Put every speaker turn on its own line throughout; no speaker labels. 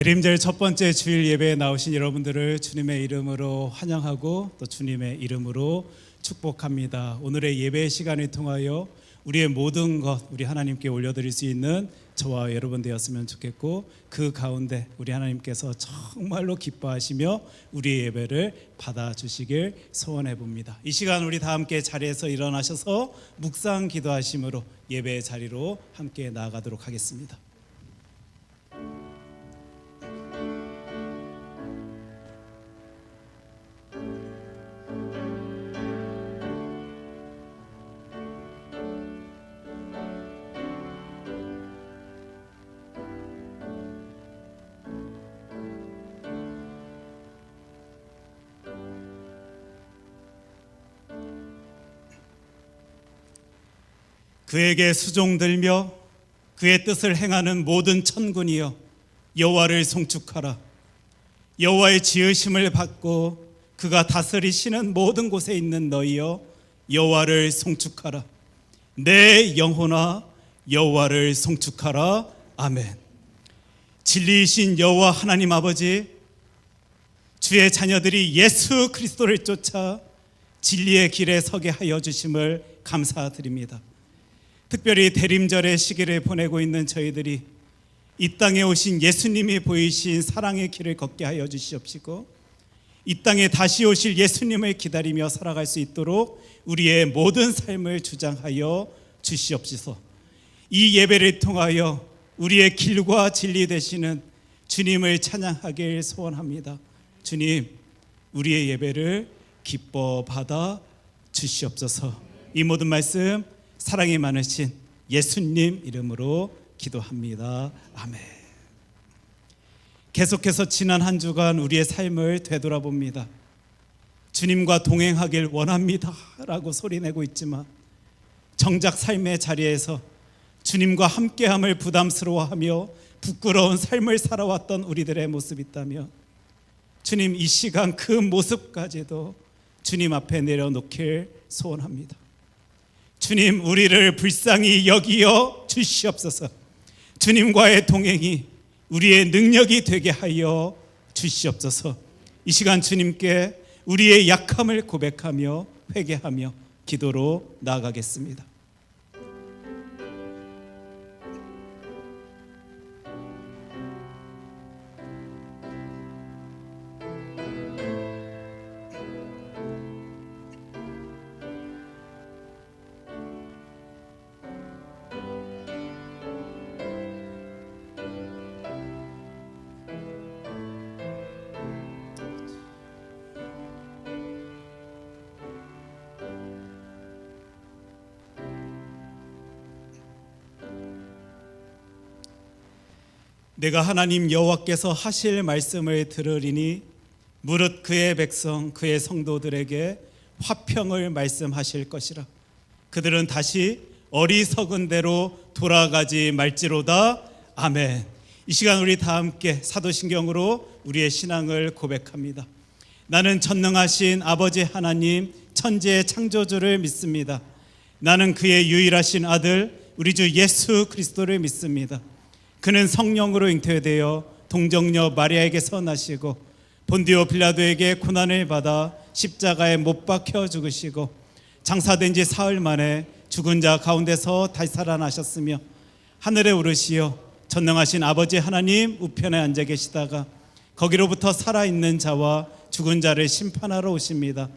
대림절 첫 번째 주일 예배에 나오신 여러분들을 주님의 이름으로 환영하고 또 주님의 이름으로 축복합니다. 오늘의 예배 시간을 통하여 우리의 모든 것 우리 하나님께 올려드릴 수 있는 저와 여러분 되었으면 좋겠고, 그 가운데 우리 하나님께서 정말로 기뻐하시며 우리의 예배를 받아주시길 소원해 봅니다. 이 시간 우리 다 함께 자리에서 일어나셔서 묵상 기도하심으로 예배의 자리로 함께 나아가도록 하겠습니다. 그에게 수종들며 그의 뜻을 행하는 모든 천군이여, 여호와를 송축하라. 여호와의 지으심을 받고 그가 다스리시는 모든 곳에 있는 너희여, 여호와를 송축하라. 내 영혼아 여호와를 송축하라. 아멘. 진리이신 여호와 하나님 아버지, 주의 자녀들이 예수 그리스도를 쫓아 진리의 길에 서게 하여 주심을 감사드립니다. 특별히 대림절의 시기를 보내고 있는 저희들이 이 땅에 오신 예수님이 보이신 사랑의 길을 걷게 하여 주시옵시고, 이 땅에 다시 오실 예수님을 기다리며 살아갈 수 있도록 우리의 모든 삶을 주장하여 주시옵소서. 이 예배를 통하여 우리의 길과 진리 되시는 주님을 찬양하길 소원합니다. 주님, 우리의 예배를 기뻐 받아 주시옵소서. 이 모든 말씀 사랑이 많으신 예수님 이름으로 기도합니다. 아멘. 계속해서 지난 한 주간 우리의 삶을 되돌아봅니다. 주님과 동행하길 원합니다 라고 소리내고 있지만, 정작 삶의 자리에서 주님과 함께함을 부담스러워하며 부끄러운 삶을 살아왔던 우리들의 모습이 있다면, 주님 이 시간 그 모습까지도 주님 앞에 내려놓길 소원합니다. 주님, 우리를 불쌍히 여기어 주시옵소서. 주님과의 동행이 우리의 능력이 되게 하여 주시옵소서. 이 시간 주님께 우리의 약함을 고백하며 회개하며 기도로 나아가겠습니다. 내가 하나님 여호와께서 하실 말씀을 들으리니 무릇 그의 백성 그의 성도들에게 화평을 말씀하실 것이라. 그들은 다시 어리석은 대로 돌아가지 말지로다. 아멘. 이 시간 우리 다 함께 사도신경으로 우리의 신앙을 고백합니다. 나는 전능하신 아버지 하나님 천지의 창조주를 믿습니다. 나는 그의 유일하신 아들 우리 주 예수 그리스도를 믿습니다. 그는 성령으로 잉태되어 동정녀 마리아에게서 나시고 본디오 빌라도에게 고난을 받아 십자가에 못 박혀 죽으시고 장사된 지 사흘 만에 죽은 자 가운데서 다시 살아나셨으며 하늘에 오르시어 전능하신 아버지 하나님 우편에 앉아 계시다가 거기로부터 살아있는 자와 죽은 자를 심판하러 오십니다.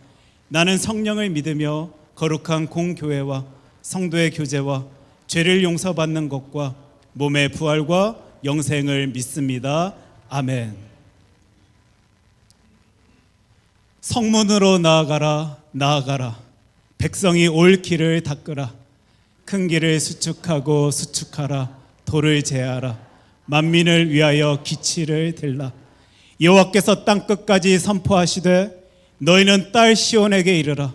나는 성령을 믿으며 거룩한 공교회와 성도의 교제와 죄를 용서받는 것과 몸의 부활과 영생을 믿습니다. 아멘. 성문으로 나아가라 나아가라. 백성이 올 길을 닦으라. 큰 길을 수축하고 수축하라. 돌을 제하라. 만민을 위하여 기치를 들라. 여호와께서 땅끝까지 선포하시되 너희는 딸 시온에게 이르라.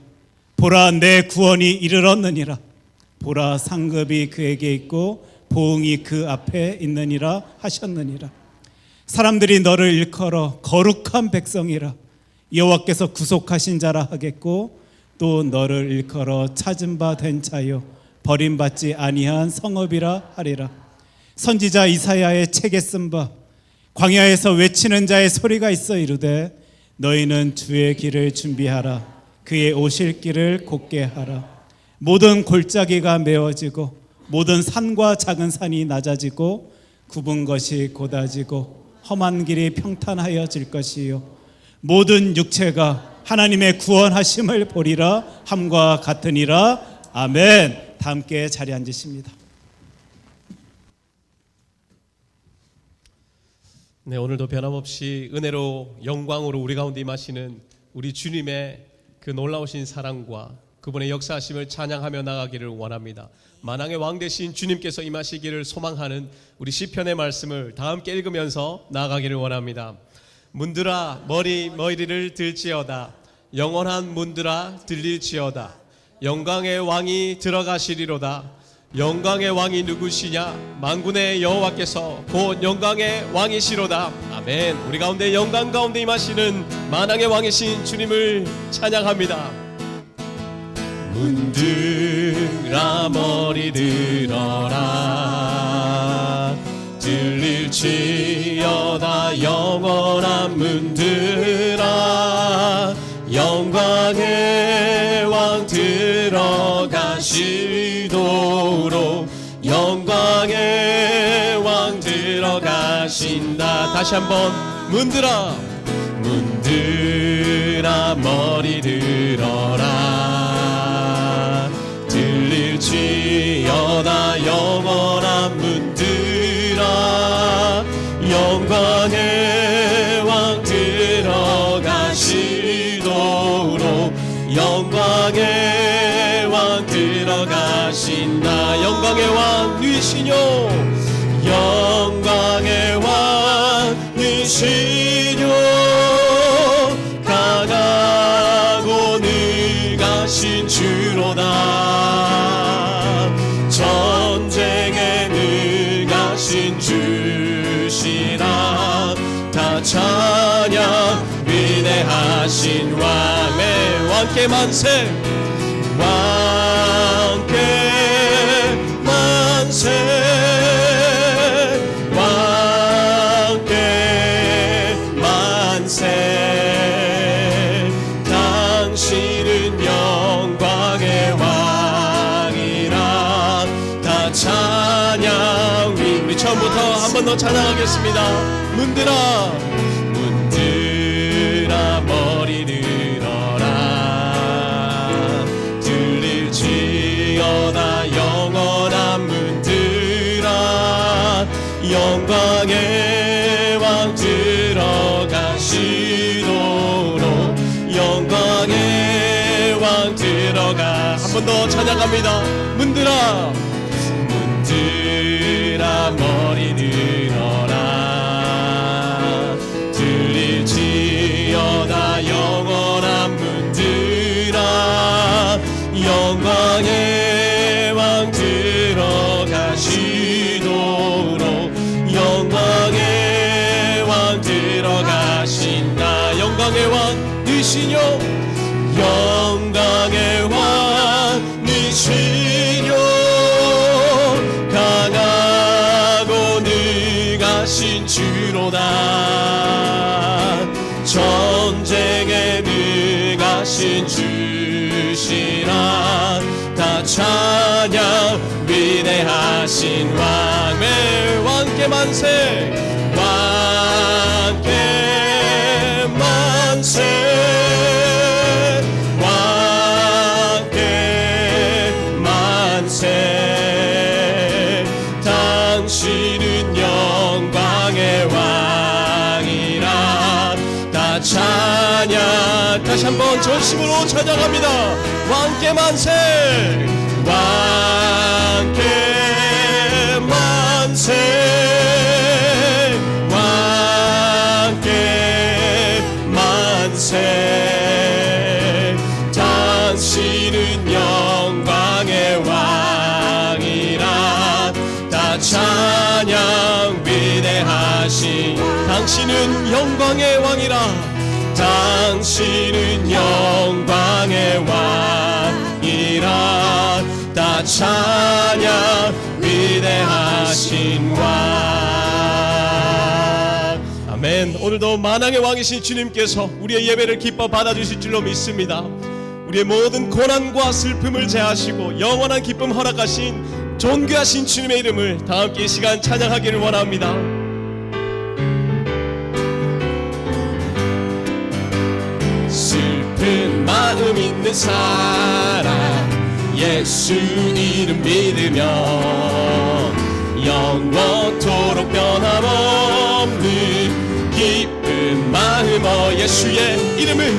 보라, 내 구원이 이르렀느니라. 보라, 상급이 그에게 있고 보응이 그 앞에 있느니라 하셨느니라. 사람들이 너를 일컬어 거룩한 백성이라 여호와께서 구속하신 자라 하겠고, 또 너를 일컬어 찾은 바 된 자요 버림받지 아니한 성읍이라 하리라. 선지자 이사야의 책에 쓴 바 광야에서 외치는 자의 소리가 있어 이르되 너희는 주의 길을 준비하라. 그의 오실 길을 곧게 하라. 모든 골짜기가 메워지고 모든 산과 작은 산이 낮아지고 굽은 것이 곧아지고 험한 길이 평탄하여질 것이요 모든 육체가 하나님의 구원하심을 보리라 함과 같으니라. 아멘. 다 함께 자리에 앉으십니다.
네, 오늘도 변함없이 은혜로 영광으로 우리 가운데 임하시는 우리 주님의 그 놀라우신 사랑과 그분의 역사하심을 찬양하며 나가기를 원합니다. 만왕의 왕 되신 주님께서 임하시기를 소망하는 우리 시편의 말씀을 다 함께 읽으면서 나가기를 원합니다. 문들아 머리를 들지어다. 영원한 문들아 들릴지어다. 영광의 왕이 들어가시리로다. 영광의 왕이 누구시냐? 만군의 여호와께서 곧 영광의 왕이시로다. 아멘. 우리 가운데 영광 가운데 임하시는 만왕의 왕이신 주님을 찬양합니다. 문들아 머리 들어라. 들릴지어다. 영원한 문들아. 영광의 왕 들어가시도록 영광의 왕 들어가신다. 다시 한번 문들아 머리 들어라. 들릴지어다. 영원한 문들아. 영광의 왕 들어가시도록 영광의 왕 들어가신다. 영광의 왕 누이시뇨. 영광의 왕 누이시뇨. 강하고 능하신 주로다. 전쟁에 능하신 주시라. 다 찬양 위대하신 왕의 왕께 만세. 왕께 만세. 왕께 만세. 당신은 영광의 왕이라. 다 찬양 우리 처음부터 한 번 더 찬양하겠습니다. 문들아 머리 들어라. 들릴지어다. 영원한 문들아. 영광의 왕 들어가시도록 영광의 왕 들어가. 한 번 더 찬양합니다. 문들아 머리 들어라. 들릴지어다. 영원한 문들아. 영광의 왕 들어가시도록 영광의 왕 들어가신다. 영광의 왕 누이시뇨. 영광의 왕 누이시뇨. 강하고 능하신 주로다. 전쟁에 능하신 주시라. 다 찬양 위대하신 왕의 왕께 만세. 왕께 만세. 왕께 만세. 당신은 영광의 왕이라. 다 찬양 다시 한번 전심으로 찬양합니다. 왕께 만세. 왕께 만세. 왕께 만세. 당신은 영광의 왕이라. 다 찬양 위대하신 당신은 영광의 왕이라. 당신은 영광의 왕이라. 다 찬양 위대하신 왕. 아멘. 오늘도 만왕의 왕이신 주님께서 우리의 예배를 기뻐 받아주실 줄로 믿습니다. 우리의 모든 고난과 슬픔을 제하시고 영원한 기쁨 허락하신 존귀하신 주님의 이름을 다 함께 이 시간 찬양하기를 원합니다. 슬픈 마음 있는 사람 예수 이름 믿으며 영원토록 변함없는 기쁜 마음 예수의 이름을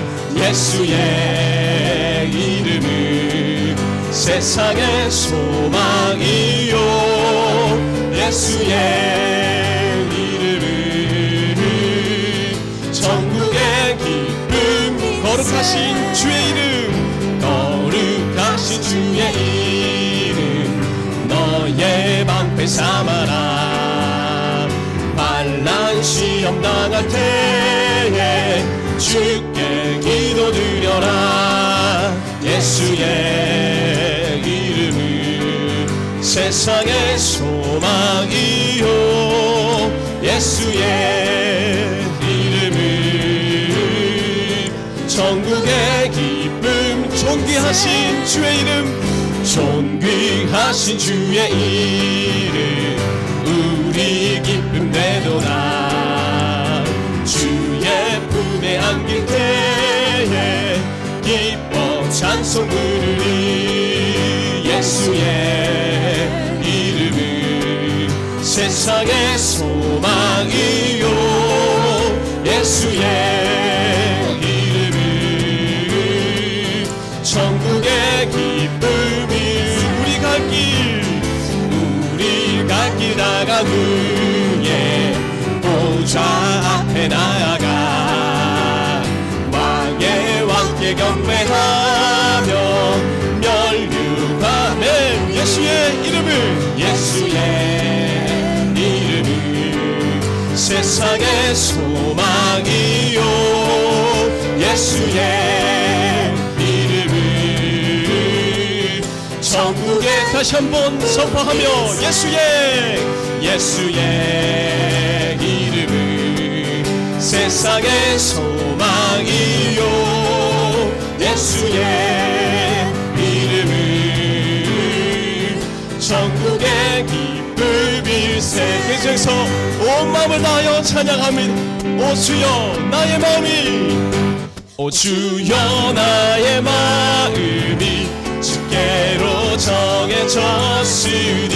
세상의 소망이요 예수의 이름을 전국의 기쁨 거룩하신 주의 이름 너의 방패 삼아라. 반란 시험 당할 때에 주께 기도드려라. 예수의 이름을 세상의 소망이요 예수의 이름을 전국의 기쁨 존귀하신 주의 이름 우리 기쁨 되도다. 주의 품에 안길 때에 기뻐 찬송 부르리. 예수의 이름을 세상의 소망이요 예수의 이름을 천국의 기쁨이 우리 갈 길 나간 후에 보좌 앞에 나아가 왕의 왕께 경배하며 멸류관에 예수의 이름을 세상의 소망이요 예수의 이름을 천국에 다시 한번 선포하며 예수의 이름을 세상의 소망이요 예수의 이름을 천국의 기쁨일세. 그중에서 온 마음을 다하여 찬양합니다. 오 주여 나의 마음이 주께로 정해졌으니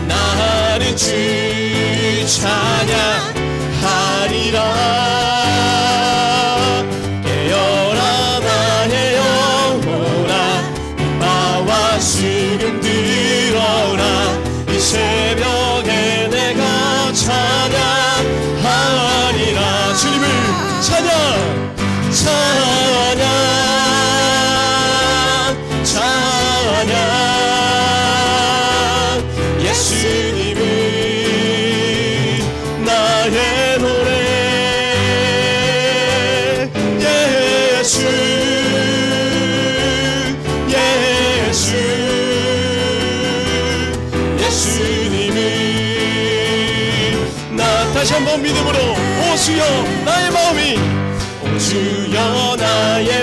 나는 주 찬양하리라. 깨어라 나의 영혼아 마와 수금 들어라. 이 새벽에 내가 찬양하리라. 주님을 찬양 예수님을 나의 노래 예수님을 나 다시 한번 믿음으로 오 주여 나의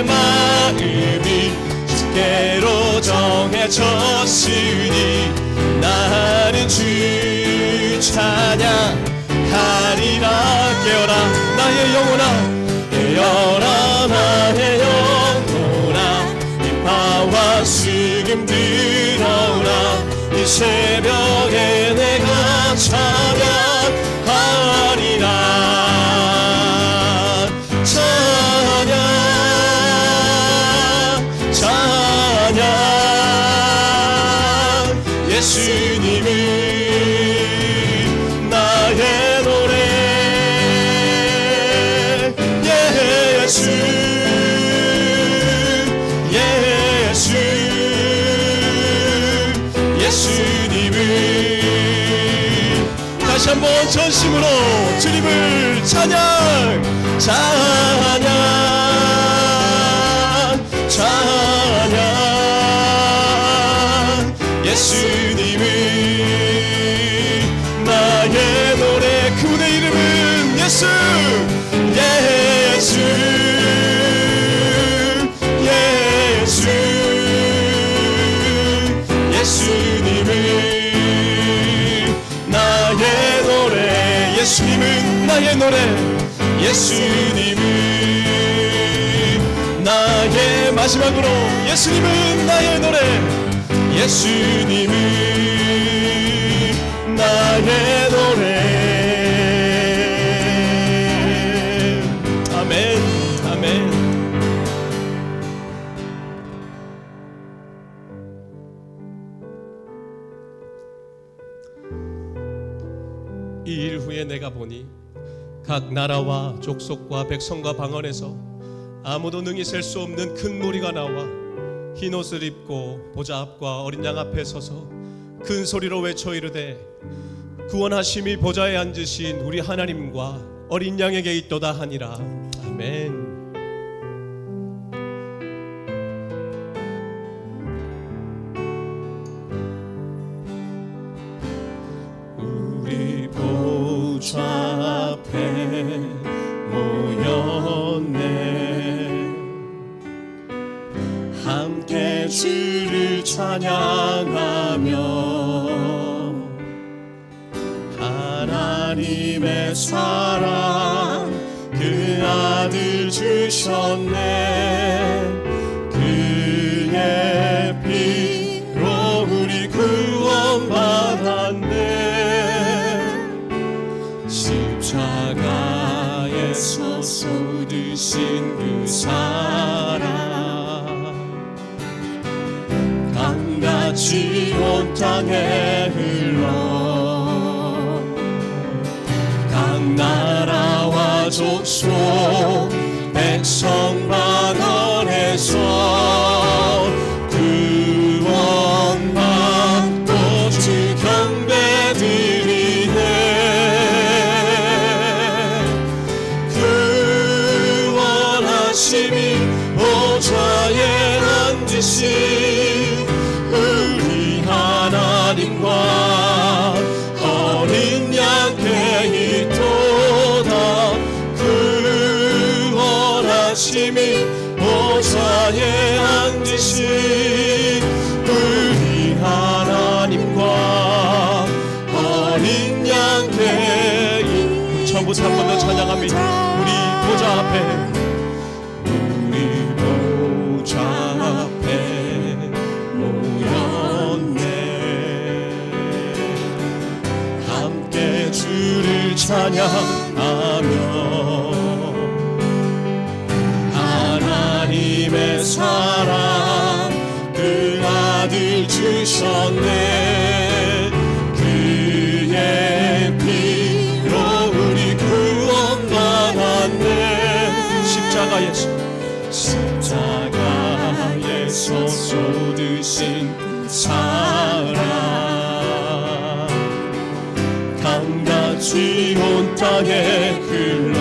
마음이 주께로 정해졌으니 나는 주 찬양하리라. 깨어라 나의 영혼아 인파와 수금 들어오라. 이 새벽에 내가 찬양하리라. 예수님을 나의 노래 예수님을 다시 한번 전심으로 주님을 찬양 예수님을 나의 노래 그분의 이름은 예수 노래. 예수님은 나의 마지막으로 예수님은 나의 노래. 예수님은 나의 노래. 아멘 아멘. 이 일 후에 내가 보니 각 나라와 족속과 백성과 방언에서 아무도 능히 셀 수 없는 큰 무리가 나와 흰 옷을 입고 보좌 앞과 어린 양 앞에 서서 큰 소리로 외쳐 이르되 구원하심이 보좌에 앉으신 우리 하나님과 어린 양에게 있도다 하니라. 아멘. 우리 보좌 앞에 모였네. 함께 주를 찬양하며 하나님의 사랑 그 아들 주셨네. 그의 피로 우리 구원받았네. 십자가에서 쏟으신 그 사랑 강같이 온 땅에 흘러 각 나라와 족속 백성 반원에서 구원받고 주 경배드리네. 구원하심이 보좌에 앉으신 우리 하나님과 어린 양께 있도다. 구원하심이 보좌에 앉으신 우리 하나님과 어린 양께 우리 처음부터 한 번 더 찬양합니다. 우리 보좌 앞에 우리 보좌 앞에 모였네. 함께 주를 찬양하며 하나님의 사랑 그 아들 주셨네. 그의 피로 우리 구원받았네. 십자가에서 쏟으신 사랑 강같이 온 땅에 흘러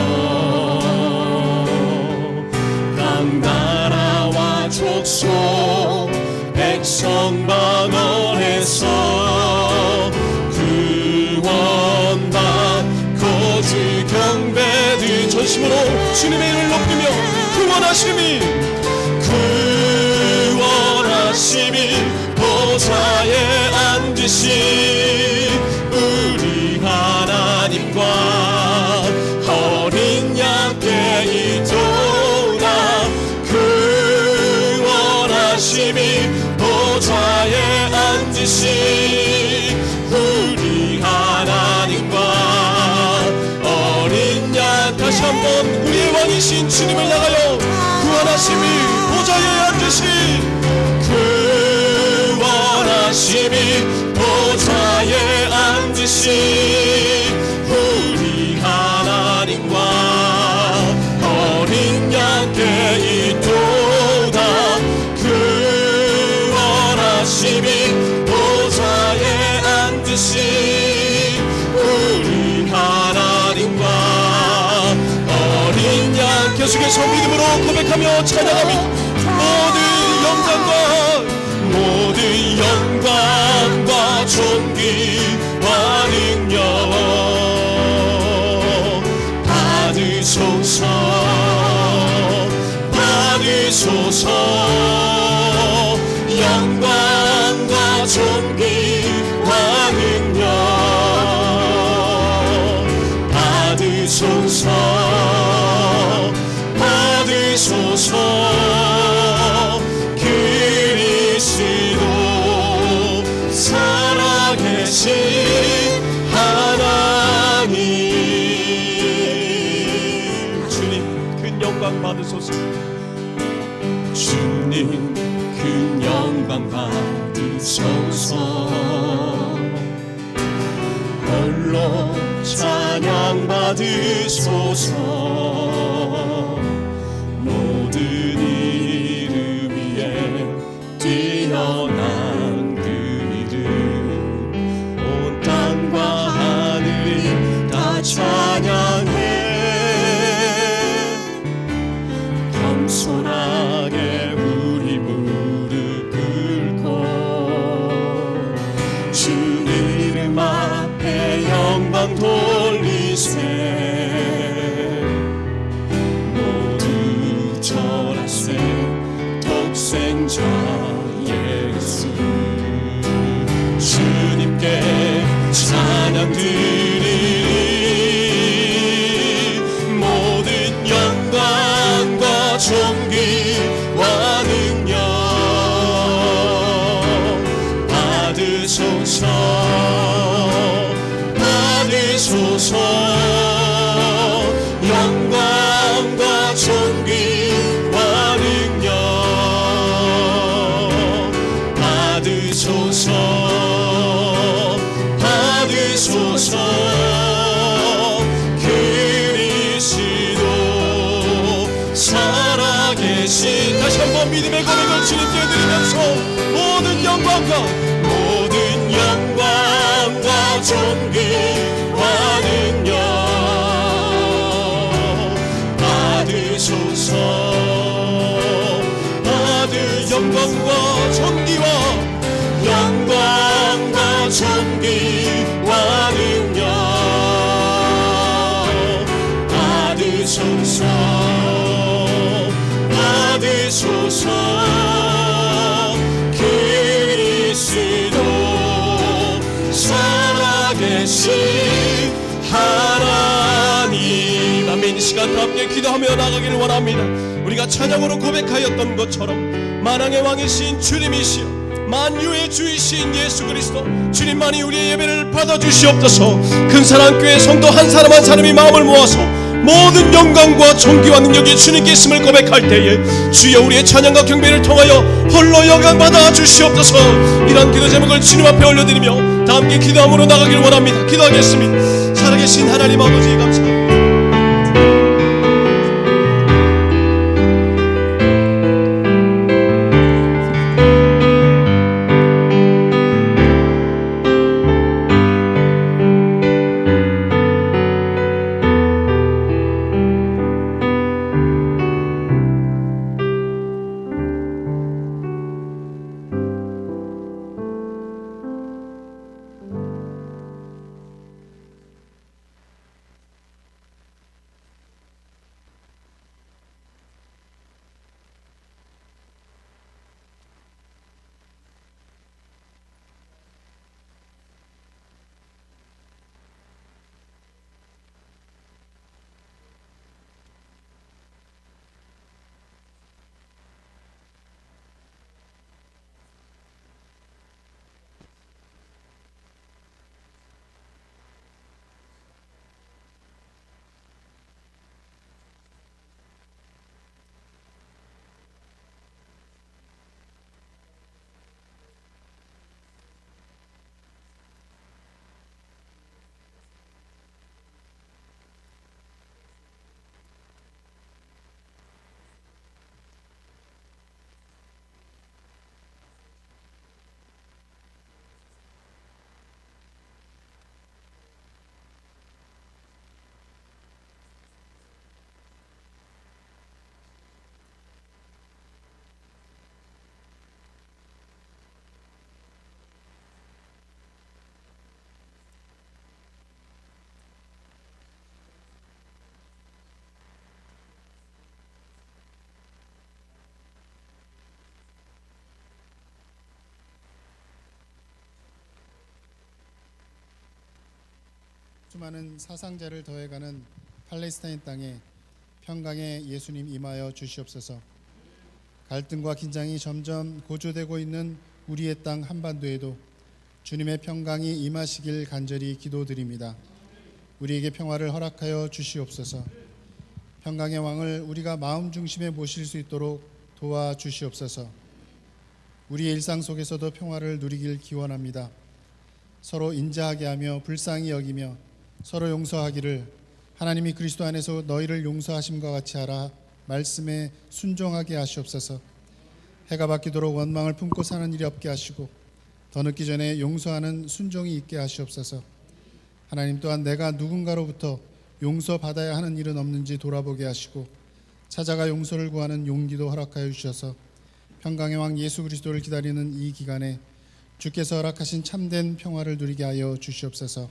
각 나라와 족속 백성 반원에서 구원받고 주 경배드 전심으로 주님의 이름을 높이며 구원하심이 보좌에 앉으신 우리 하나님과 어린 양께 있도다. 구원하심이 보좌에 앉으신 우리 하나님과 어린 양. 다시 한번 우리의 왕이신 주님을 향하여 구원하심이 보좌에 앉으신 구원하심이 보좌에 앉으신 우리 하나님과 어린 양께 있도다. 구원하심이 보좌에 앉으신 우리 하나님과 어린 양. 계속해서 믿음으로 고백하며 찬양하며 모든 영광과 존귀와 능력 받으소서. 영광과 존귀와 능력 받으소서. 영광 받으소서.
주님 큰 영광 받으소서. 홀로 찬양 받으소서. 모든 이름 위에 뛰어난 그 이름, 온 땅과 하늘이 다 찬양해. 겸손하게 우리 무릎 꿇고 주 이름 앞에 영광 돌리세. 모두 절하세. 독생자 예수 주님께 찬양 드리리. 모든 영광과 존귀와 능력 받으소서. 받으소서. 영광과 존귀와 능력 받으소서. 받으소서. 그리스도 살아계신.
다시 한번 믿음의 고백을 주님께 드리면서 모든 영광과
존귀와 능력 받으소서.
영광과 존귀와
존귀와 능력 받으소서. 받으소서. 그리스도 살아계신 하나님.
아멘. 이 시간 함께 기도하며 나가기를 원합니다. 우리가 찬양으로 고백하였던 것처럼 만왕의 왕이신 주님이시여, 만유의 주이신 예수 그리스도, 주님만이 우리의 예배를 받아주시옵소서. 큰사랑교회 성도 한 사람 한 사람이 마음을 모아서 모든 영광과 존귀와 능력이 주님께 있음을 고백할 때에 주여 우리의 찬양과 경배를 통하여 홀로 영광 받아 주시옵소서. 이런 기도 제목을 주님 앞에 올려드리며 다 함께 기도함으로 나가기를 원합니다. 기도하겠습니다. 살아계신 하나님 아버지 감사합니다.
수많은 사상자를 더해가는 팔레스타인 땅에 평강의 예수님 임하여 주시옵소서. 갈등과 긴장이 점점 고조되고 있는 우리의 땅 한반도에도 주님의 평강이 임하시길 간절히 기도드립니다. 우리에게 평화를 허락하여 주시옵소서. 평강의 왕을 우리가 마음 중심에 모실 수 있도록 도와주시옵소서. 우리의 일상 속에서도 평화를 누리길 기원합니다. 서로 인자하게 하며 불쌍히 여기며 서로 용서하기를 하나님이 그리스도 안에서 너희를 용서하심과 같이 하라 말씀에 순종하게 하시옵소서. 해가 바뀌도록 원망을 품고 사는 일이 없게 하시고 더 늦기 전에 용서하는 순종이 있게 하시옵소서. 하나님 또한 내가 누군가로부터 용서받아야 하는 일은 없는지 돌아보게 하시고 찾아가 용서를 구하는 용기도 허락하여 주셔서 평강의 왕 예수 그리스도를 기다리는 이 기간에 주께서 허락하신 참된 평화를 누리게 하여 주시옵소서.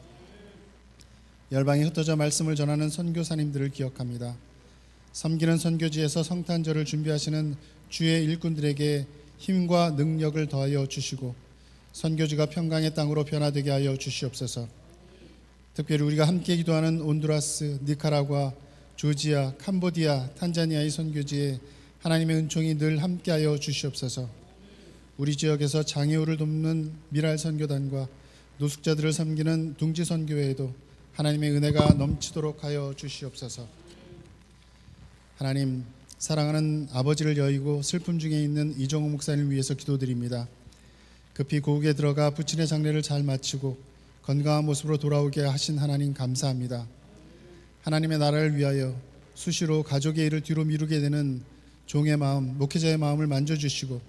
열방에 흩어져 말씀을 전하는 선교사님들을 기억합니다. 섬기는 선교지에서 성탄절을 준비하시는 주의 일꾼들에게 힘과 능력을 더하여 주시고 선교지가 평강의 땅으로 변화되게 하여 주시옵소서. 특별히 우리가 함께 기도하는 온두라스, 니카라과, 조지아, 캄보디아, 탄자니아의 선교지에 하나님의 은총이 늘 함께하여 주시옵소서. 우리 지역에서 장애우를 돕는 미랄 선교단과 노숙자들을 섬기는 둥지 선교회에도 하나님의 은혜가 넘치도록 하여 주시옵소서. 하나님, 사랑하는 아버지를 여의고 슬픔 중에 있는 이정호 목사님을 위해서 기도드립니다. 급히 고국에 들어가 부친의 장례를 잘 마치고 건강한 모습으로 돌아오게 하신 하나님 감사합니다. 하나님의 나라를 위하여 수시로 가족의 일을 뒤로 미루게 되는 종의 마음, 목회자의 마음을 만져주시고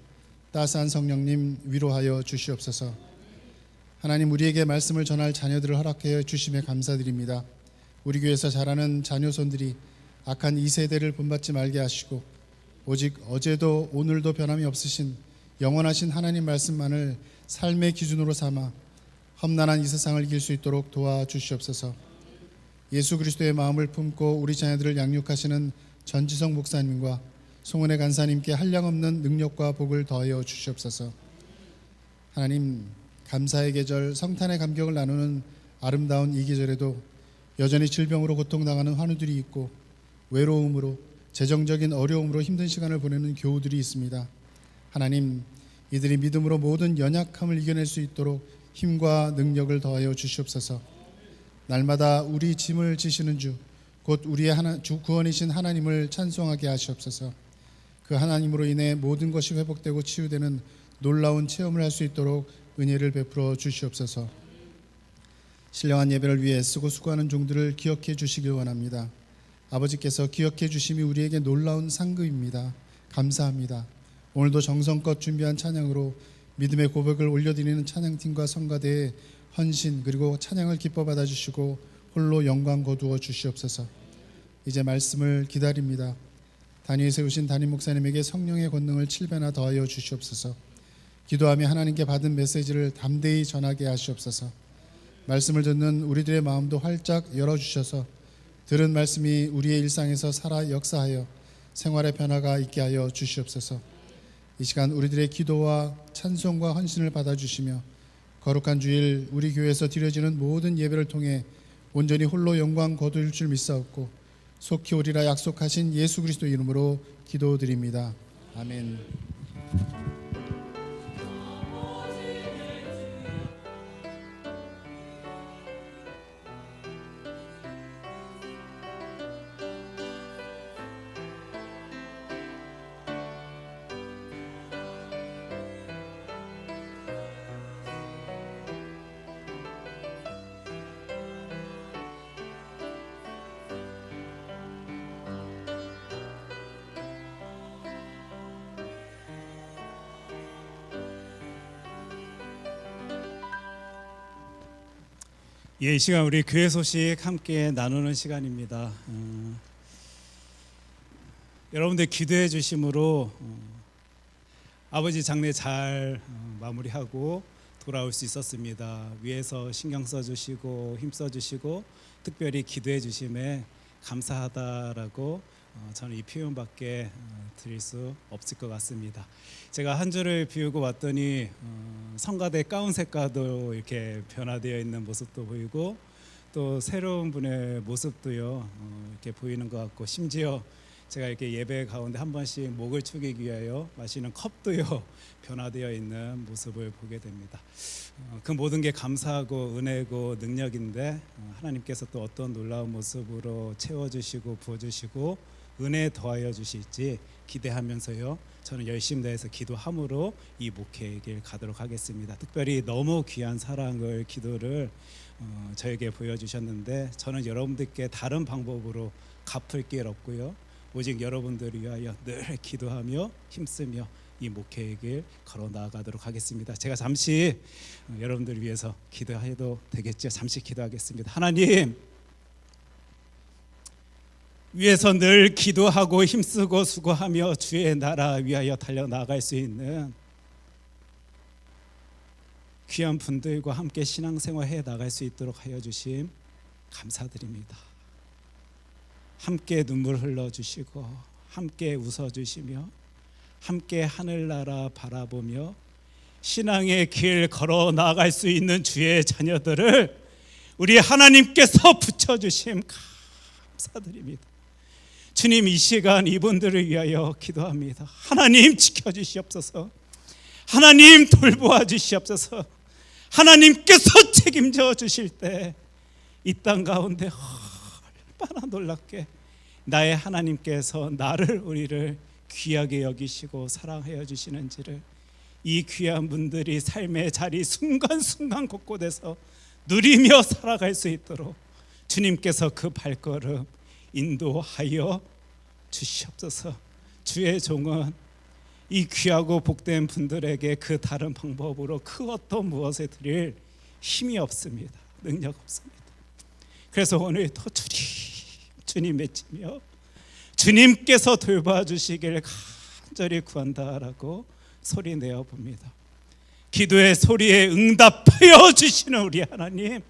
따스한 성령님 위로하여 주시옵소서. 하나님, 우리에게 말씀을 전할 자녀들을 허락하여 주심에 감사드립니다. 우리 교회에서 자라는 자녀손들이 악한 이 세대를 본받지 말게 하시고 오직 어제도 오늘도 변함이 없으신 영원하신 하나님 말씀만을 삶의 기준으로 삼아 험난한 이 세상을 이길 수 있도록 도와주시옵소서. 예수 그리스도의 마음을 품고 우리 자녀들을 양육하시는 전지성 목사님과 송은혜 간사님께 한량없는 능력과 복을 더하여 주시옵소서. 하나님, 감사의 계절 성탄의 감격을 나누는 아름다운 이 계절에도 여전히 질병으로 고통당하는 환우들이 있고 외로움으로 재정적인 어려움으로 힘든 시간을 보내는 교우들이 있습니다. 하나님, 이들이 믿음으로 모든 연약함을 이겨낼 수 있도록 힘과 능력을 더하여 주시옵소서. 날마다 우리 짐을 지시는 주, 곧 우리의 주 구원이신 하나님을 찬송하게 하시옵소서. 그 하나님으로 인해 모든 것이 회복되고 치유되는 놀라운 체험을 할 수 있도록 은혜를 베풀어 주시옵소서. 신령한 예배를 위해 쓰고 수고하는 종들을 기억해 주시길 원합니다. 아버지께서 기억해 주심이 우리에게 놀라운 상급입니다. 감사합니다. 오늘도 정성껏 준비한 찬양으로 믿음의 고백을 올려드리는 찬양팀과 성가대의 헌신 그리고 찬양을 기뻐 받아주시고 홀로 영광 거두어 주시옵소서. 이제 말씀을 기다립니다. 단위에 세우신 담임 목사님에게 성령의 권능을 7배나 더하여 주시옵소서. 기도하며 하나님께 받은 메시지를 담대히 전하게 하시옵소서. 말씀을 듣는 우리들의 마음도 활짝 열어주셔서 들은 말씀이 우리의 일상에서 살아 역사하여 생활의 변화가 있게 하여 주시옵소서. 이 시간 우리들의 기도와 찬송과 헌신을 받아주시며 거룩한 주일 우리 교회에서 드려지는 모든 예배를 통해 온전히 홀로 영광 거두실 줄 믿사옵고 속히 오리라 약속하신 예수 그리스도 이름으로 기도드립니다. 아멘.
이 시간 우리 교회 소식 함께 나누는 시간입니다. 여러분들 기도해 주심으로 아버지 장례 잘 마무리하고 돌아올 수 있었습니다. 위에서 신경 써주시고 힘써 주시고 특별히 기도해 주심에 감사하다라고 저는 이 표현밖에 드릴 수 없을 것 같습니다. 제가 한 주를 비우고 왔더니 성가대 가운 색깔도 이렇게 변화되어 있는 모습도 보이고 또 새로운 분의 모습도요 이렇게 보이는 것 같고 심지어 제가 이렇게 예배 가운데 한 번씩 목을 축이기 위하여 마시는 컵도요 변화되어 있는 모습을 보게 됩니다. 그 모든 게 감사하고 은혜고 능력인데 하나님께서 또 어떤 놀라운 모습으로 채워주시고 부어주시고 은혜 더하여 주실지 기대하면서요, 저는 열심히 다해서 기도함으로 이 목회의 길 가도록 하겠습니다. 특별히 너무 귀한 사랑을, 기도를 저에게 보여주셨는데 저는 여러분들께 다른 방법으로 갚을 길 없고요, 오직 여러분들을 위하여 늘 기도하며 힘쓰며 이 목회의 길 걸어 나가도록 하겠습니다. 제가 잠시 여러분들을 위해서 기도해도 되겠죠? 잠시 기도하겠습니다. 하나님, 위에서 늘 기도하고 힘쓰고 수고하며 주의 나라 위하여 달려나갈 수 있는 귀한 분들과 함께 신앙생활해 나갈 수 있도록 하여 주심 감사드립니다. 함께 눈물 흘러주시고 함께 웃어주시며 함께 하늘나라 바라보며 신앙의 길 걸어 나갈 수 있는 주의 자녀들을 우리 하나님께서 붙여주심 감사드립니다. 주님, 이 시간 이분들을 위하여 기도합니다. 하나님 지켜주시옵소서. 하나님 돌보아 주시옵소서. 하나님께서 책임져 주실 때 이 땅 가운데 얼마나 놀랍게 나의 하나님께서 나를, 우리를 귀하게 여기시고 사랑하여 주시는지를 이 귀한 분들이 삶의 자리 순간순간 곳곳에서 누리며 살아갈 수 있도록 주님께서 그 발걸음 인도하여 주시옵소서. 주의 종은 이 귀하고 복된 분들에게 그 다른 방법으로 그 어떤 무엇에 드릴 힘이 없습니다. 능력 없습니다. 그래서 오늘도 주님 외치며 주님께서 돌봐주시길 간절히 구한다라고 소리내어 봅니다. 기도의 소리에 응답하여 주시는 우리 하나님,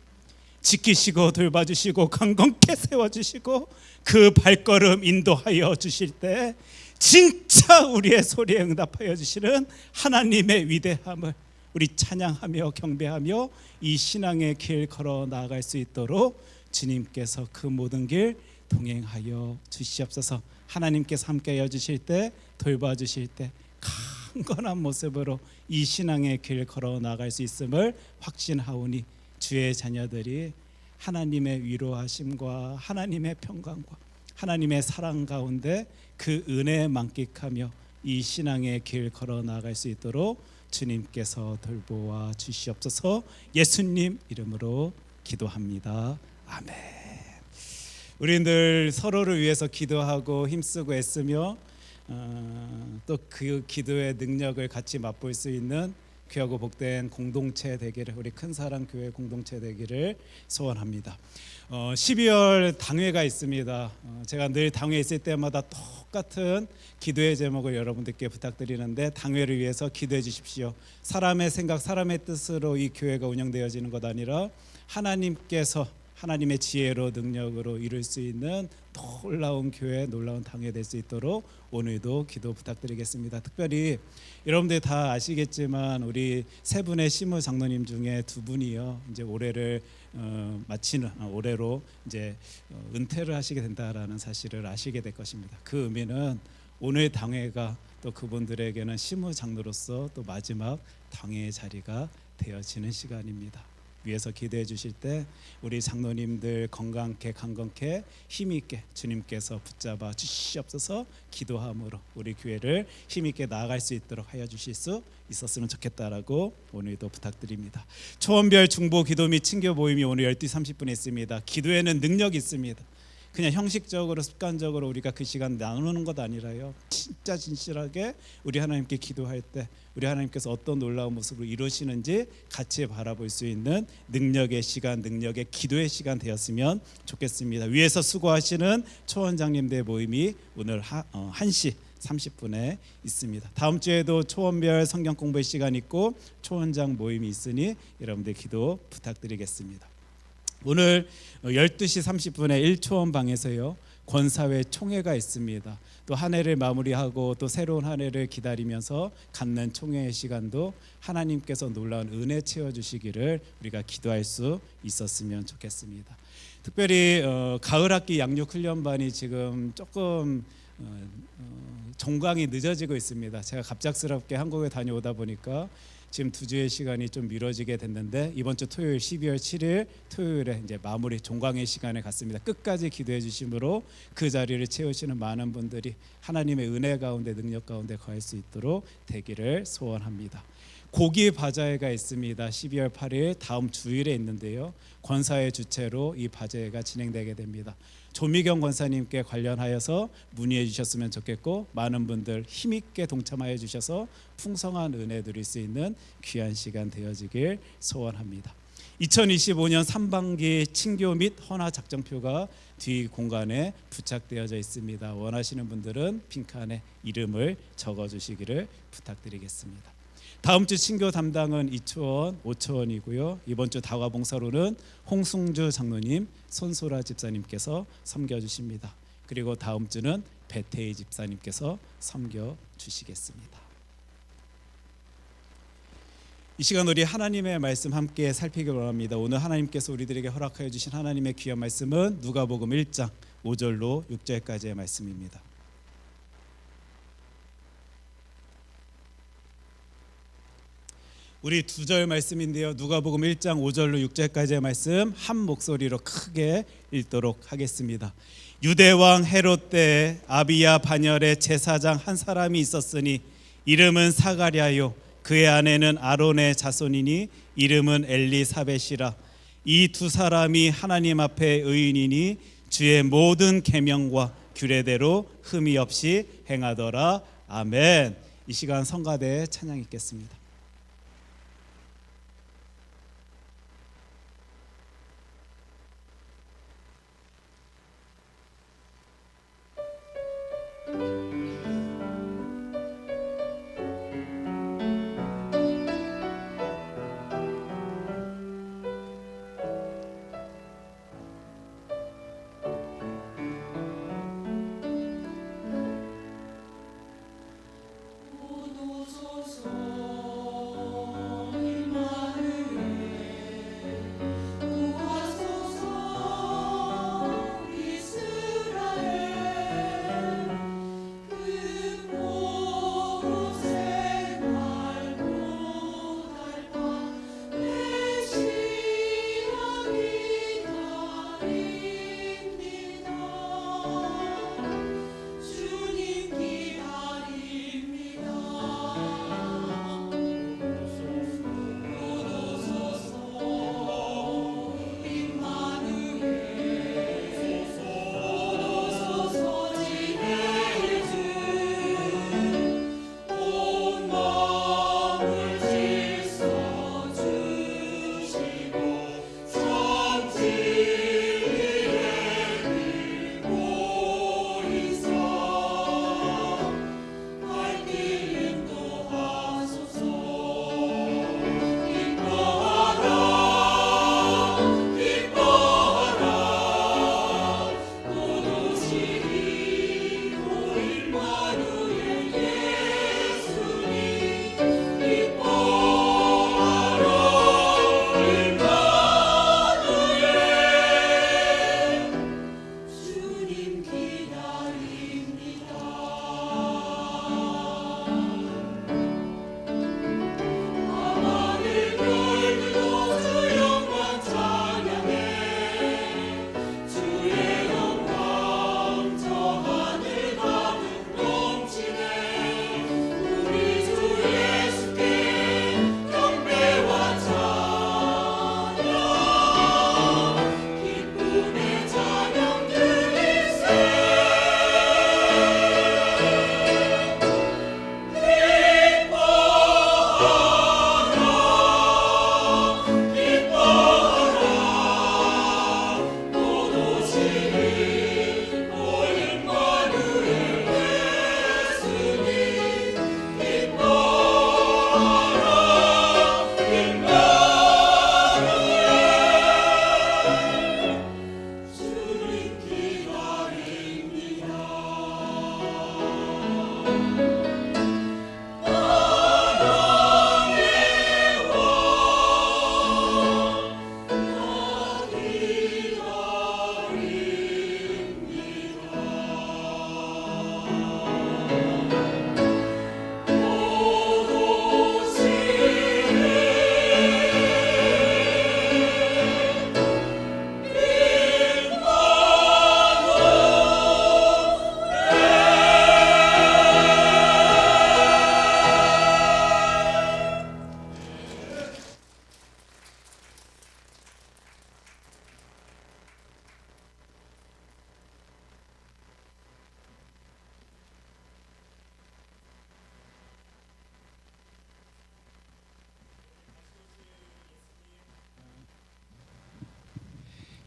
지키시고 돌봐주시고 강건케 세워주시고 그 발걸음 인도하여 주실 때 진짜 우리의 소리에 응답하여 주시는 하나님의 위대함을 우리 찬양하며 경배하며 이 신앙의 길 걸어 나아갈 수 있도록 주님께서 그 모든 길 동행하여 주시옵소서. 하나님께서 함께하여 주실 때, 돌봐주실 때 강건한 모습으로 이 신앙의 길 걸어 나갈 수 있음을 확신하오니 주의 자녀들이 하나님의 위로하심과 하나님의 평강과 하나님의 사랑 가운데 그 은혜에 만끽하며 이 신앙의 길 걸어 나갈 수 있도록 주님께서 돌보아 주시옵소서. 예수님 이름으로 기도합니다. 아멘. 우리 늘 서로를 위해서 기도하고 힘쓰고 애쓰며 또 그 기도의 능력을 같이 맛볼 수 있는 귀하고 복된 공동체 되기를, 우리 큰사랑 교회 공동체 되기를 소원합니다. 12월 당회가 있습니다. 제가 늘 당회 있을 때마다 똑같은 기도의 제목을 여러분들께 부탁드리는데, 당회를 위해서 기도해 주십시오. 사람의 생각, 사람의 뜻으로 이 교회가 운영되어지는 것 아니라 하나님께서 하나님의 지혜로 능력으로 이룰 수 있는 놀라운 교회, 놀라운 당회 될 수 있도록 오늘도 기도 부탁드리겠습니다. 특별히 여러분들 다 아시겠지만 우리 세 분의 시무 장로님 중에 두 분이요, 이제 올해를 마치는 올해로 이제 은퇴를 하시게 된다라는 사실을 아시게 될 것입니다. 그 의미는 오늘 당회가 또 그분들에게는 시무 장로로서 또 마지막 당회의 자리가 되어지는 시간입니다. 위에서 기도해 주실 때 우리 장로님들 건강케 강건케 힘있게 주님께서 붙잡아 주시옵소서. 기도함으로 우리 교회를 힘있게 나아갈 수 있도록 하여 주실 수 있었으면 좋겠다라고 오늘도 부탁드립니다. 초원별 중보 기도 및 친교 모임이 오늘 12시 30분에 있습니다. 기도에는 능력이 있습니다. 그냥 형식적으로 습관적으로 우리가 그 시간 나누는 것 아니라요, 진짜 진실하게 우리 하나님께 기도할 때 우리 하나님께서 어떤 놀라운 모습으로 이루시는지 같이 바라볼 수 있는 능력의 시간, 능력의 기도의 시간 되었으면 좋겠습니다. 위에서 수고하시는 초원장님들 모임이 오늘 1시 30분에 있습니다. 다음 주에도 초원별 성경 공부의 시간 있고 초원장 모임이 있으니 여러분들 기도 부탁드리겠습니다. 오늘 12시 30분에 1초원 방에서요, 권사회 총회가 있습니다. 또 한 해를 마무리하고 또 새로운 한 해를 기다리면서 갖는 총회의 시간도 하나님께서 놀라운 은혜 채워주시기를 우리가 기도할 수 있었으면 좋겠습니다. 특별히 가을 학기 양육 훈련반이 지금 조금 종강이 늦어지고 있습니다. 제가 갑작스럽게 한국에 다녀오다 보니까 지금 2주의 시간이 좀 미뤄지게 됐는데 이번 주 토요일 12월 7일 토요일에 이제 마무리 종강의 시간에 갔습니다. 끝까지 기도해 주심으로 그 자리를 채우시는 많은 분들이 하나님의 은혜 가운데 능력 가운데 거할 수 있도록 되기를 소원합니다. 고기 바자회가 있습니다. 12월 8일 다음 주일에 있는데요. 권사회 주최로 이 바자회가 진행되게 됩니다. 조미경 권사님께 관련하여서 문의해 주셨으면 좋겠고 많은 분들 힘있게 동참하여 주셔서 풍성한 은혜 누릴 수 있는 귀한 시간 되어지길 소원합니다. 2025년 3반기 친교 및 헌화 작정표가 뒤 공간에 부착되어져 있습니다. 원하시는 분들은 빈칸에 이름을 적어주시기를 부탁드리겠습니다. 다음 주 친교 담당은 이초원, 오초원이고요. 이번 주 다과봉사로는 홍승주 장로님, 손소라 집사님께서 섬겨주십니다. 그리고 다음 주는 배태희 집사님께서 섬겨주시겠습니다. 이 시간 우리 하나님의 말씀 함께 살피기 원합니다. 오늘 하나님께서 우리들에게 허락하여 주신 하나님의 귀한 말씀은 누가복음 1장 5절로 6절까지의 말씀입니다. 우리 2절 말씀인데요. 누가복음 1장 5절로 6절까지의 말씀 한 목소리로 크게 읽도록 하겠습니다. 유대왕 헤롯 때에 아비야 반열에 제사장 한 사람이 있었으니 이름은 사가랴요 그의 아내는 아론의 자손이니 이름은 엘리사벳이라. 이 두 사람이 하나님 앞에 의인이니 주의 모든 계명과 규례대로 흠이 없이 행하더라. 아멘. 이 시간 성가대 찬양 읽겠습니다.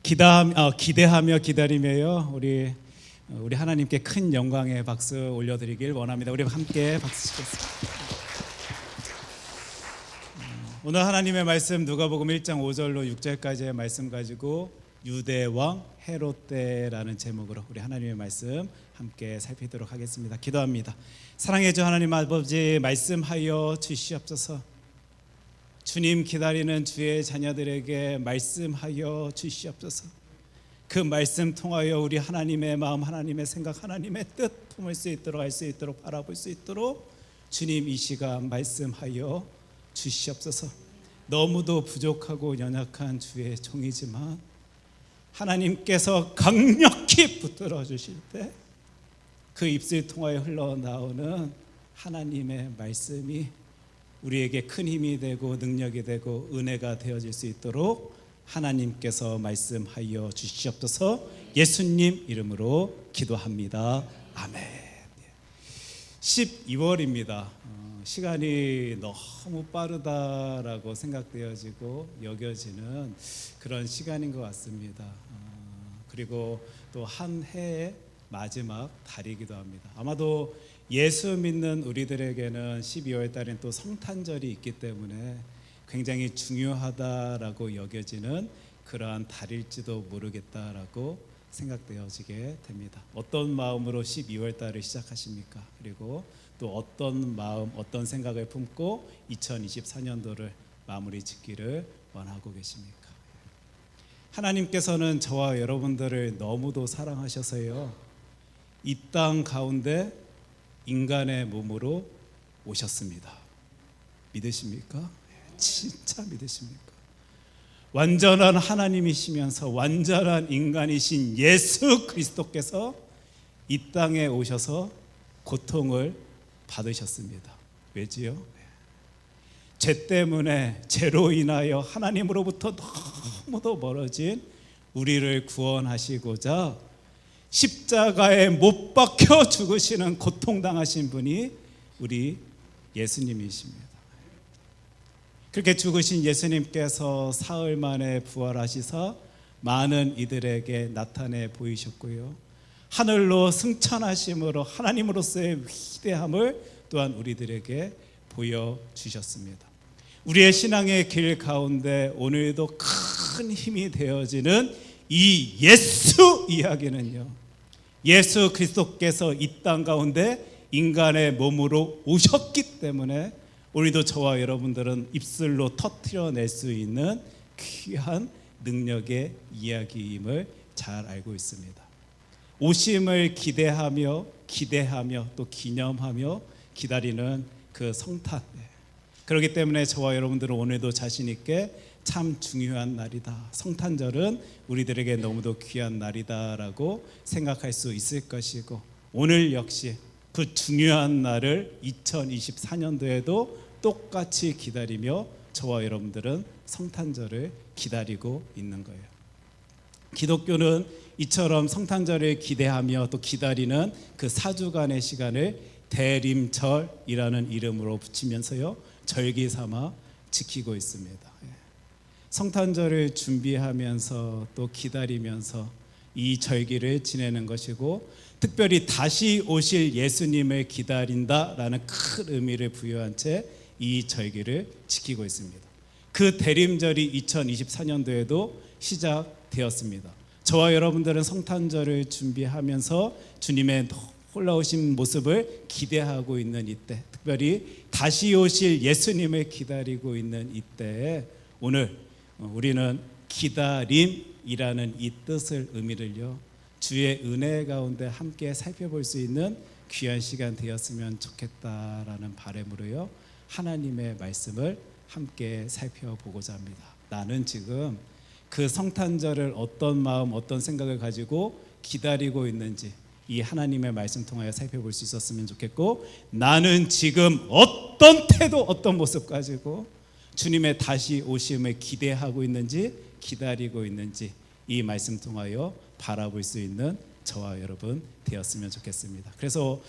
기대하며 기다리며요. 우리 하나님께 큰 영광의 박수 올려드리길 원합니다. 우리 함께 박수 치겠습니다. 오늘 하나님의 말씀 누가복음 1장 5절로 6절까지의 말씀 가지고 유대 왕 헤롯 때라는 제목으로 우리 하나님의 말씀 함께 살피도록 하겠습니다. 기도합니다. 사랑해 주 하나님 아버지, 말씀하여 주시옵소서. 주님 기다리는 주의 자녀들에게 말씀하여 주시옵소서. 그 말씀 통하여 우리 하나님의 마음, 하나님의 생각, 하나님의 뜻 품을 수 있도록, 알 수 있도록, 바라볼 수 있도록 주님 이 시간 말씀하여 주시옵소서. 너무도 부족하고 연약한 주의 종이지만 하나님께서 강력히 붙들어 주실 때 그 입술 통하여 흘러나오는 하나님의 말씀이 우리에게 큰 힘이 되고 능력이 되고 은혜가 되어질 수 있도록 하나님께서 말씀하여 주시옵소서. 예수님 이름으로 기도합니다. 아멘. 12월입니다. 시간이 너무 빠르다라고 생각되어지고 여겨지는 그런 시간인 것 같습니다. 그리고 또 한 해의 마지막 달이기도 합니다. 아마도 예수 믿는 우리들에게는 12월 달엔 또 성탄절이 있기 때문에 굉장히 중요하다라고 여겨지는 그러한 달일지도 모르겠다라고 생각되어지게 됩니다. 어떤 마음으로 12월 달을 시작하십니까? 그리고 또 어떤 마음, 어떤 생각을 품고 2024년도를 마무리 짓기를 원하고 계십니까? 하나님께서는 저와 여러분들을 너무도 사랑하셔서요, 이 땅 가운데 인간의 몸으로 오셨습니다. 믿으십니까? 진짜 믿으십니까? 완전한 하나님이시면서 완전한 인간이신 예수 그리스도께서 이 땅에 오셔서 고통을 받으셨습니다. 왜지요? 죄 때문에, 죄로 인하여 하나님으로부터 너무도 멀어진 우리를 구원하시고자 십자가에 못 박혀 죽으시는 고통당하신 분이 우리 예수님이십니다. 그렇게 죽으신 예수님께서 사흘 만에 부활하시사 많은 이들에게 나타내 보이셨고요, 하늘로 승천하심으로 하나님으로서의 위대함을 또한 우리들에게 보여주셨습니다. 우리의 신앙의 길 가운데 오늘도 큰 힘이 되어지는 이 예수 이야기는요, 예수 그리스도께서 이 땅 가운데 인간의 몸으로 오셨기 때문에 오늘도 저와 여러분들은 입술로 터뜨려낼 수 있는 귀한 능력의 이야기임을 잘 알고 있습니다. 오심을 기대하며 또 기념하며 기다리는 그 성탄, 그렇기 때문에 저와 여러분들은 오늘도 자신 있게 참 중요한 날이다, 성탄절은 우리들에게 너무도 귀한 날이다라고 생각할 수 있을 것이고, 오늘 역시 그 중요한 날을 2024년도에도 똑같이 기다리며 저와 여러분들은 성탄절을 기다리고 있는 거예요. 기독교는 이처럼 성탄절을 기대하며 또 기다리는 그 4주간의 시간을 대림절이라는 이름으로 붙이면서요, 절기 삼아 지키고 있습니다. 성탄절을 준비하면서 또 기다리면서 이 절기를 지내는 것이고, 특별히 다시 오실 예수님을 기다린다라는 큰 의미를 부여한 채 이 절기를 지키고 있습니다. 그 대림절이 2024년도에도 시작되었습니다. 저와 여러분들은 성탄절을 준비하면서 주님의 놀라우신 모습을 기대하고 있는 이때, 특별히 다시 오실 예수님을 기다리고 있는 이때에 오늘 우리는 기다림이라는 이 뜻을, 의미를요, 주의 은혜 가운데 함께 살펴볼 수 있는 귀한 시간 되었으면 좋겠다라는 바람으로요, 하나님의 말씀을 함께 살펴보고자 합니다. 나는 지금 그 성탄절을 어떤 마음, 어떤 생각을 가지고 기다리고 있는지 이 하나님의 말씀 통하여 살펴볼 수 있었으면 좋겠고, 나는 지금 어떤 태도, 어떤 모습 가지고 주님의 다시 오심을 기대하고 있는지, 기다리고 있는지 이 말씀 통하여 바라볼 수 있는 저와 여러분 되었으면 좋겠습니다. 그래서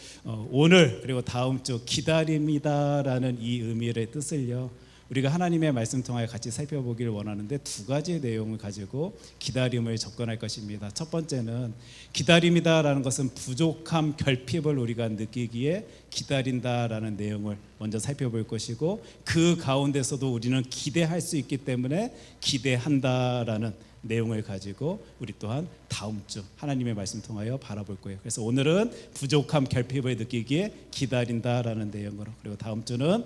오늘 그리고 다음 주 기다림이다라는 이 의미의 뜻을요, 우리가 하나님의 말씀 통하여 같이 살펴보기를 원하는데 두 가지 내용을 가지고 기다림을 접근할 것입니다. 첫 번째는 기다림이다라는 것은 부족함, 결핍을 우리가 느끼기에 기다린다라는 내용을 먼저 살펴볼 것이고, 그 가운데서도 우리는 기대할 수 있기 때문에 기대한다라는 내용을 가지고 우리 또한 다음 주 하나님의 말씀 통하여 바라볼 거예요. 그래서 오늘은 부족함, 결핍을 느끼기에 기다린다라는 내용으로, 그리고 다음 주는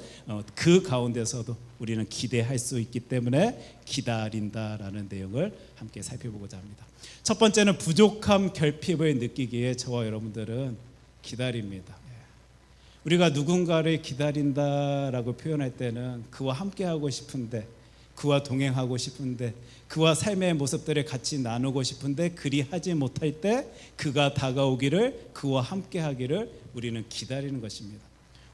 그 가운데서도 우리는 기대할 수 있기 때문에 기다린다라는 내용을 함께 살펴보고자 합니다. 첫 번째는 부족함, 결핍을 느끼기에 저와 여러분들은 기다립니다. 우리가 누군가를 기다린다라고 표현할 때는 그와 함께하고 싶은데, 그와 동행하고 싶은데, 그와 삶의 모습들을 같이 나누고 싶은데 그리하지 못할 때 그가 다가오기를, 그와 함께하기를 우리는 기다리는 것입니다.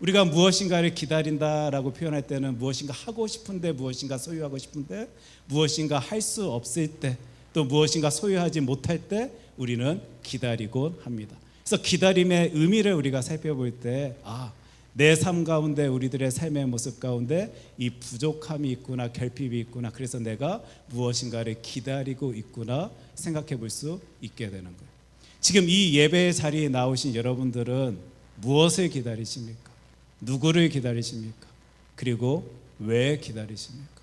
우리가 무엇인가를 기다린다라고 표현할 때는 무엇인가 하고 싶은데, 무엇인가 소유하고 싶은데, 무엇인가 할 수 없을 때, 또 무엇인가 소유하지 못할 때 우리는 기다리곤 합니다. 그래서 기다림의 의미를 우리가 살펴볼 때, 내 삶 가운데, 우리들의 삶의 모습 가운데 이 부족함이 있구나, 결핍이 있구나, 그래서 내가 무엇인가를 기다리고 있구나 생각해 볼 수 있게 되는 거예요. 지금 이 예배의 자리에 나오신 여러분들은 무엇을 기다리십니까? 누구를 기다리십니까? 그리고 왜 기다리십니까?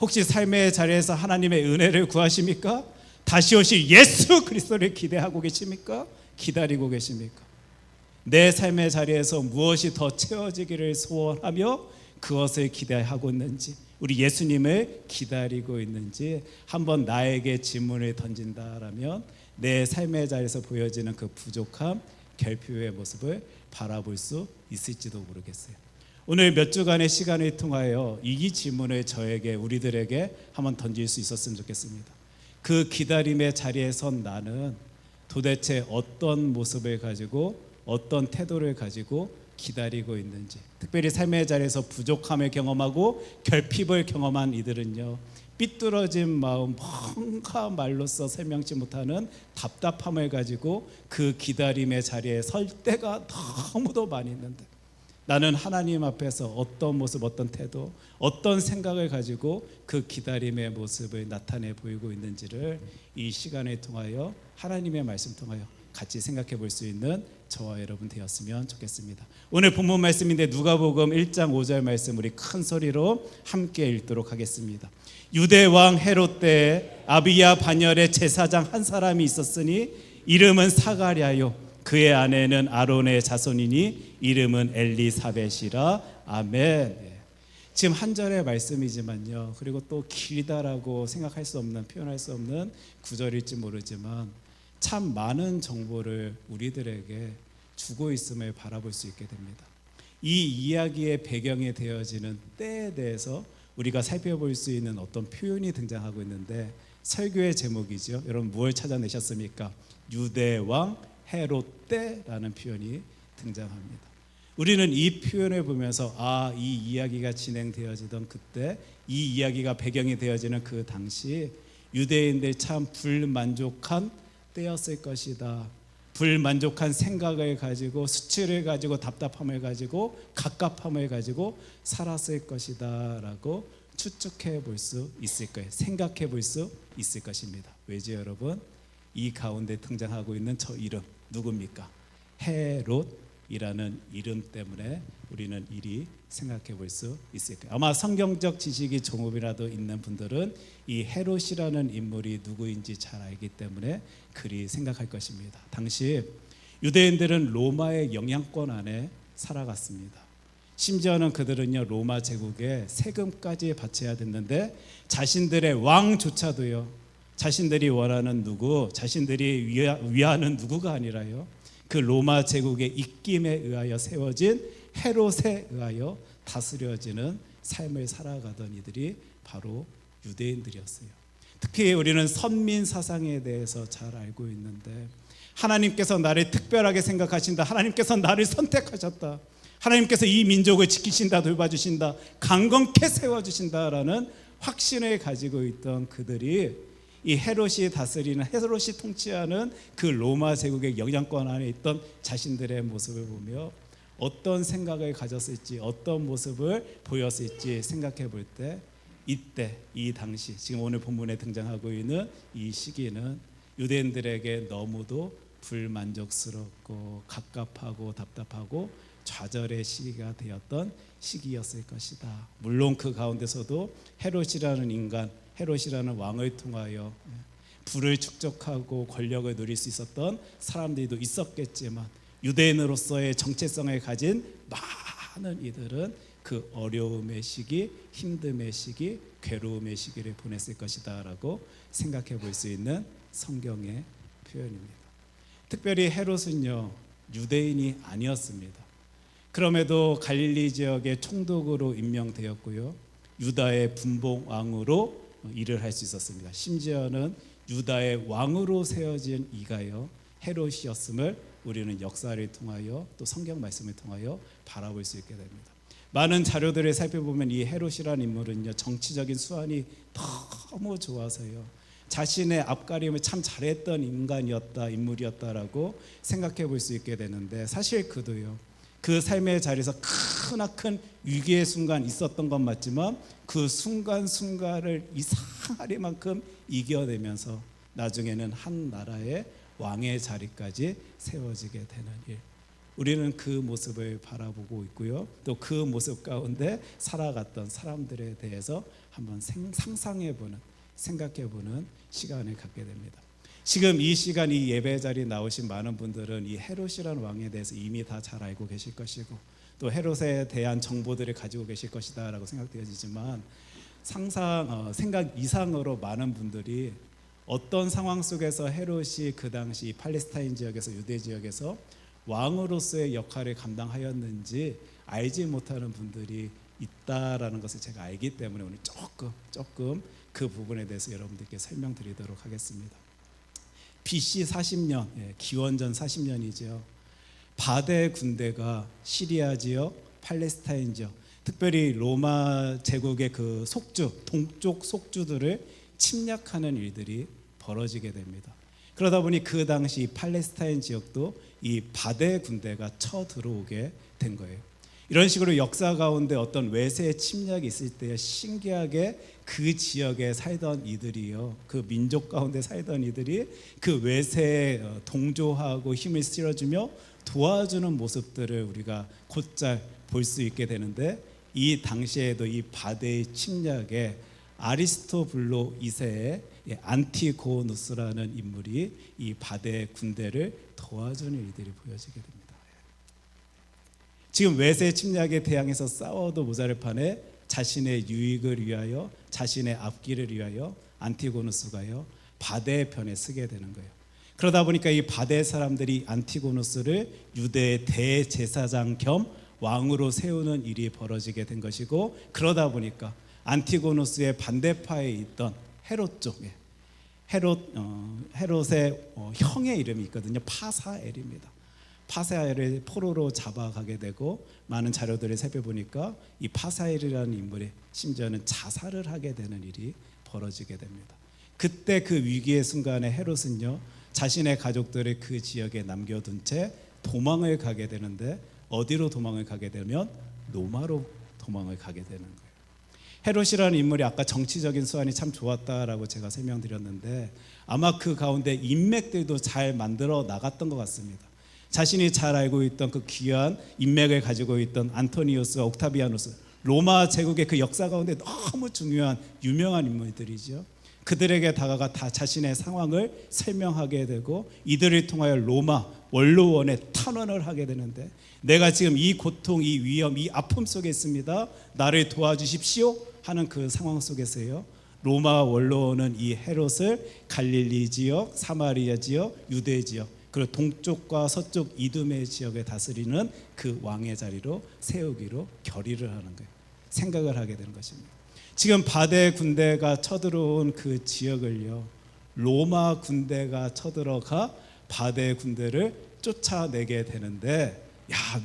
혹시 삶의 자리에서 하나님의 은혜를 구하십니까? 다시 오실 예수 그리스도를 기대하고 계십니까? 기다리고 계십니까? 내 삶의 자리에서 무엇이 더 채워지기를 소원하며 그것을 기대하고 있는지, 우리 예수님을 기다리고 있는지 한번 나에게 질문을 던진다라면 내 삶의 자리에서 보여지는 그 부족함, 결핍의 모습을 바라볼 수 있을지도 모르겠어요. 오늘 몇 주간의 시간을 통하여 이 질문을 저에게, 우리들에게 한번 던질 수 있었으면 좋겠습니다. 그 기다림의 자리에 선 나는 도대체 어떤 모습을 가지고, 어떤 태도를 가지고 기다리고 있는지, 특별히 삶의 자리에서 부족함을 경험하고 결핍을 경험한 이들은요, 삐뚤어진 마음, 뭔가 말로써 설명치 못하는 답답함을 가지고 그 기다림의 자리에 설 때가 너무도 많이 있는데, 나는 하나님 앞에서 어떤 모습, 어떤 태도, 어떤 생각을 가지고 그 기다림의 모습을 나타내 보이고 있는지를 이 시간을 통하여, 하나님의 말씀 통하여 같이 생각해 볼 수 있는 저와 여러분 되었으면 좋겠습니다. 오늘 본문 말씀인데 누가복음 1장 5절 말씀 우리 큰 소리로 함께 읽도록 하겠습니다. 유대 왕 헤롯 때 아비야 반열에 제사장 한 사람이 있었으니 이름은 사가랴요, 그의 아내는 아론의 자손이니 이름은 엘리사벳이라. 아멘. 지금 한 절의 말씀이지만요, 그리고 또 길다라고 생각할 수 없는, 표현할 수 없는 구절일지 모르지만 참 많은 정보를 우리들에게 주고 있음을 바라볼 수 있게 됩니다. 이 이야기의 배경이 되어지는 때에 대해서 우리가 살펴볼 수 있는 어떤 표현이 등장하고 있는데, 설교의 제목이죠. 여러분 무엇을 찾아내셨습니까? 유대왕 헤롯 때라는 표현이 등장합니다. 우리는 이 표현을 보면서 이 이야기가 진행되어지던 그때, 이 이야기가 배경이 되어지는 그 당시 유대인들 참 불만족한 때였을 것이다. 불만족한 생각을 가지고, 수치를 가지고, 답답함을 가지고, 갑갑함을 가지고 살았을 것이다 라고 추측해 볼 수 있을 거예요. 생각해 볼 수 있을 것입니다. 왜죠 여러분? 이 가운데 등장하고 있는 저 이름 누굽니까? 헤롯이라는 이름 때문에 우리는 이리 생각해 볼 수 있을 거예요. 아마 성경적 지식이 조금이라도 있는 분들은 이 헤롯이라는 인물이 누구인지 잘 알기 때문에 그리 생각할 것입니다. 당시 유대인들은 로마의 영향권 안에 살아갔습니다. 심지어는 그들은요, 로마 제국에 세금까지 바쳐야 됐는데 자신들의 왕조차도요, 자신들이 원하는 누구, 자신들이 위하는 누구가 아니라요, 그 로마 제국의 입김에 의하여 세워진 헤롯에 의하여 다스려지는 삶을 살아가던 이들이 바로 유대인들이었어요. 특히 우리는 선민 사상에 대해서 잘 알고 있는데, 하나님께서 나를 특별하게 생각하신다, 하나님께서 나를 선택하셨다, 하나님께서 이 민족을 지키신다, 돌봐주신다, 강건케 세워주신다라는 확신을 가지고 있던 그들이 이 헤롯이 다스리는, 헤롯이 통치하는 그 로마 제국의 영향권 안에 있던 자신들의 모습을 보며 어떤 생각을 가졌을지, 어떤 모습을 보였을지 생각해 볼 때, 이때 이 당시 지금 오늘 본문에 등장하고 있는 이 시기는 유대인들에게 너무도 불만족스럽고 갑갑하고 답답하고 좌절의 시기가 되었던 시기였을 것이다. 물론 그 가운데서도 헤롯이라는 인간, 헤롯이라는 왕을 통하여 부를 축적하고 권력을 누릴 수 있었던 사람들도 있었겠지만, 유대인으로서의 정체성을 가진 많은 이들은 그 어려움의 시기, 힘듦의 시기, 괴로움의 시기를 보냈을 것이다 라고 생각해 볼 수 있는 성경의 표현입니다. 특별히 헤롯은요, 유대인이 아니었습니다. 그럼에도 갈릴리 지역의 총독으로 임명되었고요, 유다의 분봉왕으로 일을 할 수 있었습니다. 심지어는 유다의 왕으로 세워진 이가요, 헤롯이었음을 우리는 역사를 통하여 또 성경 말씀을 통하여 바라볼 수 있게 됩니다. 많은 자료들을 살펴보면 이 헤롯이라는 인물은요, 정치적인 수완이 너무 좋아서요, 자신의 앞가림을 참 잘했던 인물이었다라고 생각해 볼 수 있게 되는데, 사실 그도요, 그 삶의 자리에서 크나큰 위기의 순간 있었던 건 맞지만 그 순간순간을 이상하리만큼 이겨내면서 나중에는 한 나라의 왕의 자리까지 세워지게 되는 일, 우리는 그 모습을 바라보고 있고요, 또 그 모습 가운데 살아갔던 사람들에 대해서 한번 상상해보는, 생각해보는 시간을 갖게 됩니다. 지금 이 시간 이 예배 자리에 나오신 많은 분들은 이 헤롯이라는 왕에 대해서 이미 다 잘 알고 계실 것이고, 또 헤롯에 대한 정보들을 가지고 계실 것이다 라고 생각되어지지만, 생각 이상으로 많은 분들이 어떤 상황 속에서 헤롯이 그 당시 팔레스타인 지역에서, 유대 지역에서 왕으로서의 역할을 감당하였는지 알지 못하는 분들이 있다라는 것을 제가 알기 때문에 오늘 조금 그 부분에 대해서 여러분들께 설명드리도록 하겠습니다. BC 40년, 기원전 40년이죠. 바데 군대가 시리아 지역, 팔레스타인 지역, 특별히 로마 제국의 그 속주, 동쪽 속주들을 침략하는 일들이 벌어지게 됩니다. 그러다 보니 그 당시 팔레스타인 지역도 이 바데 군대가 쳐들어오게 된 거예요. 이런 식으로 역사 가운데 어떤 외세 침략이 있을 때 신기하게 그 지역에 살던 이들이요, 그 민족 가운데 살던 이들이 그 외세에 동조하고 힘을 실어주며 도와주는 모습들을 우리가 곧잘 볼 수 있게 되는데, 이 당시에도 이 바데의 침략에 아리스토블로 2세의 안티고누스라는 인물이 이 바데 군대를 도와주는 일들이 보여지게 됩니다. 지금 외세 침략에 대항해서 싸워도 모자랄 판에 자신의 유익을 위하여, 자신의 앞길을 위하여 안티고누스가요, 바데 편에 서게 되는 거예요. 그러다 보니까 이 바데 사람들이 안티고누스를 유대의 대제사장 겸 왕으로 세우는 일이 벌어지게 된 것이고, 그러다 보니까 안티고누스의 반대파에 있던 헤롯 쪽에 헤롯의 형의 이름이 있거든요. 파사엘입니다. 파사엘을 포로로 잡아가게 되고, 많은 자료들을 살펴보니까 이 파사엘이라는 인물이 심지어는 자살을 하게 되는 일이 벌어지게 됩니다. 그때 그 위기의 순간에 헤롯은요, 자신의 가족들을 그 지역에 남겨둔 채 도망을 가게 되는데, 어디로 도망을 가게 되면 로마로 도망을 가게 되는 거예요. 헤롯이라는 인물이 아까 정치적인 수완이 참 좋았다라고 제가 설명드렸는데, 아마 그 가운데 인맥들도 잘 만들어 나갔던 것 같습니다. 자신이 잘 알고 있던 그 귀한 인맥을 가지고 있던 안토니우스와 옥타비아누스, 로마 제국의 그 역사 가운데 너무 중요한 유명한 인물들이죠. 그들에게 다가가 다 자신의 상황을 설명하게 되고, 이들을 통하여 로마 원로원에 탄원을 하게 되는데, 내가 지금 이 고통, 이 위험, 이 아픔 속에 있습니다, 나를 도와주십시오 하는 그 상황 속에서요, 로마 원로원은 이 헤롯을 갈릴리 지역, 사마리아 지역, 유대 지역, 그리고 동쪽과 서쪽 이두메 지역에 다스리는 그 왕의 자리로 세우기로 결의를 하는 거예요. 생각을 하게 되는 것입니다. 지금 바데 군대가 쳐들어온 그 지역을요, 로마 군대가 쳐들어가 바데 군대를 쫓아내게 되는데,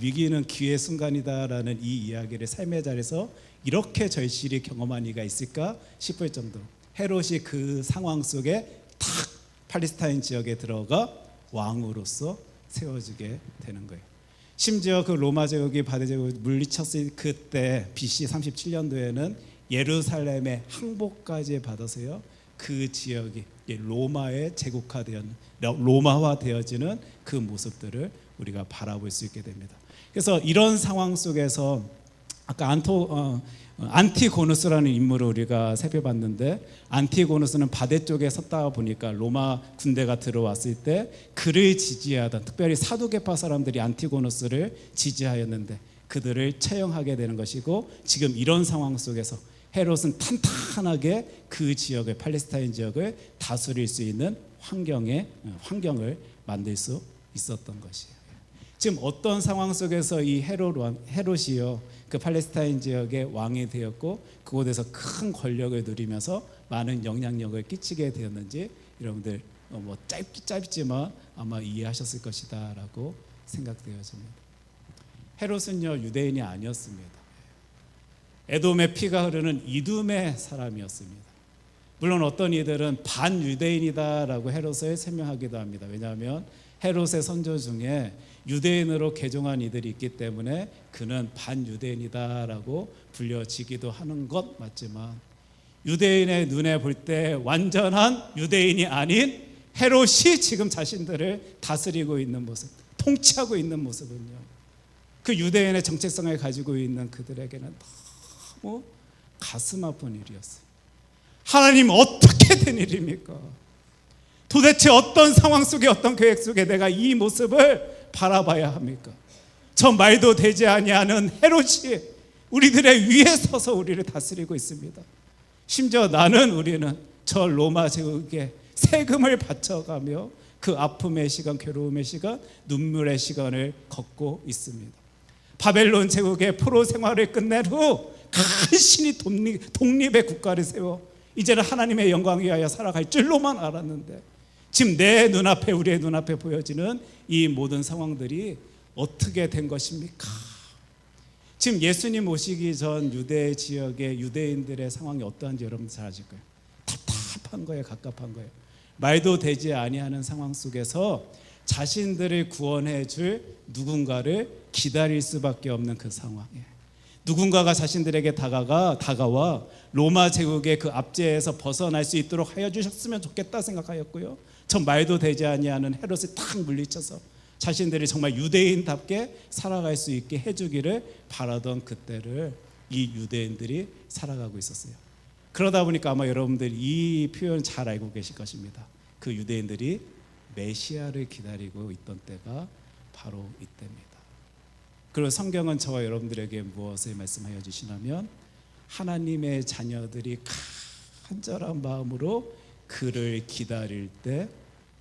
위기는 기회의 순간이다라는 이 이야기를 삶의 자리에서 이렇게 절실히 경험한 이가 있을까 싶을 정도로 헤롯이 그 상황 속에 탁 팔레스타인 지역에 들어가 왕으로서 세워지게 되는 거예요. 심지어 그 로마 제국이 바데 제국을 물리쳤을 그때 BC 37년도에는 예루살렘의 항복까지 받아서요. 그 지역이 로마의 로마화되어지는 그 모습들을 우리가 바라볼 수 있게 됩니다. 그래서 이런 상황 속에서 아까 안티고누스라는 인물을 우리가 살펴봤는데, 안티고누스는 바데 쪽에 섰다 보니까 로마 군대가 들어왔을 때 그를 지지하던, 특별히 사두개파 사람들이 안티고누스를 지지하였는데 그들을 처형하게 되는 것이고, 지금 이런 상황 속에서 헤롯은 탄탄하게 그 지역을, 팔레스타인 지역을 다스릴 수 있는 환경을 만들 수 있었던 것이에요. 지금 어떤 상황 속에서 이 헤롯이요, 그 팔레스타인 지역의 왕이 되었고 그곳에서 큰 권력을 누리면서 많은 영향력을 끼치게 되었는지 여러분들 뭐 짧지만 아마 이해하셨을 것이다라고 생각되어집니다. 헤롯은요, 유대인이 아니었습니다. 에돔의 피가 흐르는 이둠의 사람이었습니다. 물론 어떤 이들은 반유대인이다라고 헤롯을 설명하기도 합니다. 왜냐하면 헤롯의 선조 중에 유대인으로 개종한 이들이 있기 때문에 그는 반유대인이다라고 불려지기도 하는 것 맞지만, 유대인의 눈에 볼 때 완전한 유대인이 아닌 헤롯이 지금 자신들을 다스리고 있는 모습, 통치하고 있는 모습은요, 그 유대인의 정체성을 가지고 있는 그들에게는 너무 가슴 아픈 일이었어요. 하나님, 어떻게 된 일입니까? 도대체 어떤 상황 속에, 어떤 계획 속에 내가 이 모습을 바라봐야 합니까? 저 말도 되지 아니하는 헤롯이 우리들의 위에 서서 우리를 다스리고 있습니다. 심지어 우리는 저 로마 제국에 세금을 바쳐가며 그 아픔의 시간, 괴로움의 시간, 눈물의 시간을 걷고 있습니다. 바벨론 제국의 포로 생활을 끝낸 후 간신히 독립의 국가를 세워 이제는 하나님의 영광 위하여 살아갈 줄로만 알았는데, 지금 내 눈앞에, 우리의 눈앞에 보여지는 이 모든 상황들이 어떻게 된 것입니까? 지금 예수님 오시기 전 유대 지역의 유대인들의 상황이 어떠한지 여러분들 잘 아실 거예요. 답답한 거예요. 갑갑한 거예요. 말도 되지 아니하는 상황 속에서 자신들을 구원해 줄 누군가를 기다릴 수밖에 없는 그 상황. 누군가가 자신들에게 다가와 로마 제국의 그 압제에서 벗어날 수 있도록 하여 주셨으면 좋겠다 생각하였고요, 저 말도 되지 아니하는 헤롯을 탁 물리쳐서 자신들이 정말 유대인답게 살아갈 수 있게 해주기를 바라던 그때를 이 유대인들이 살아가고 있었어요. 그러다 보니까 아마 여러분들 이 표현 잘 알고 계실 것입니다. 그 유대인들이 메시아를 기다리고 있던 때가 바로 이때입니다. 그리고 성경은 저와 여러분들에게 무엇을 말씀하여 주시냐면, 하나님의 자녀들이 간절한 마음으로 그를 기다릴 때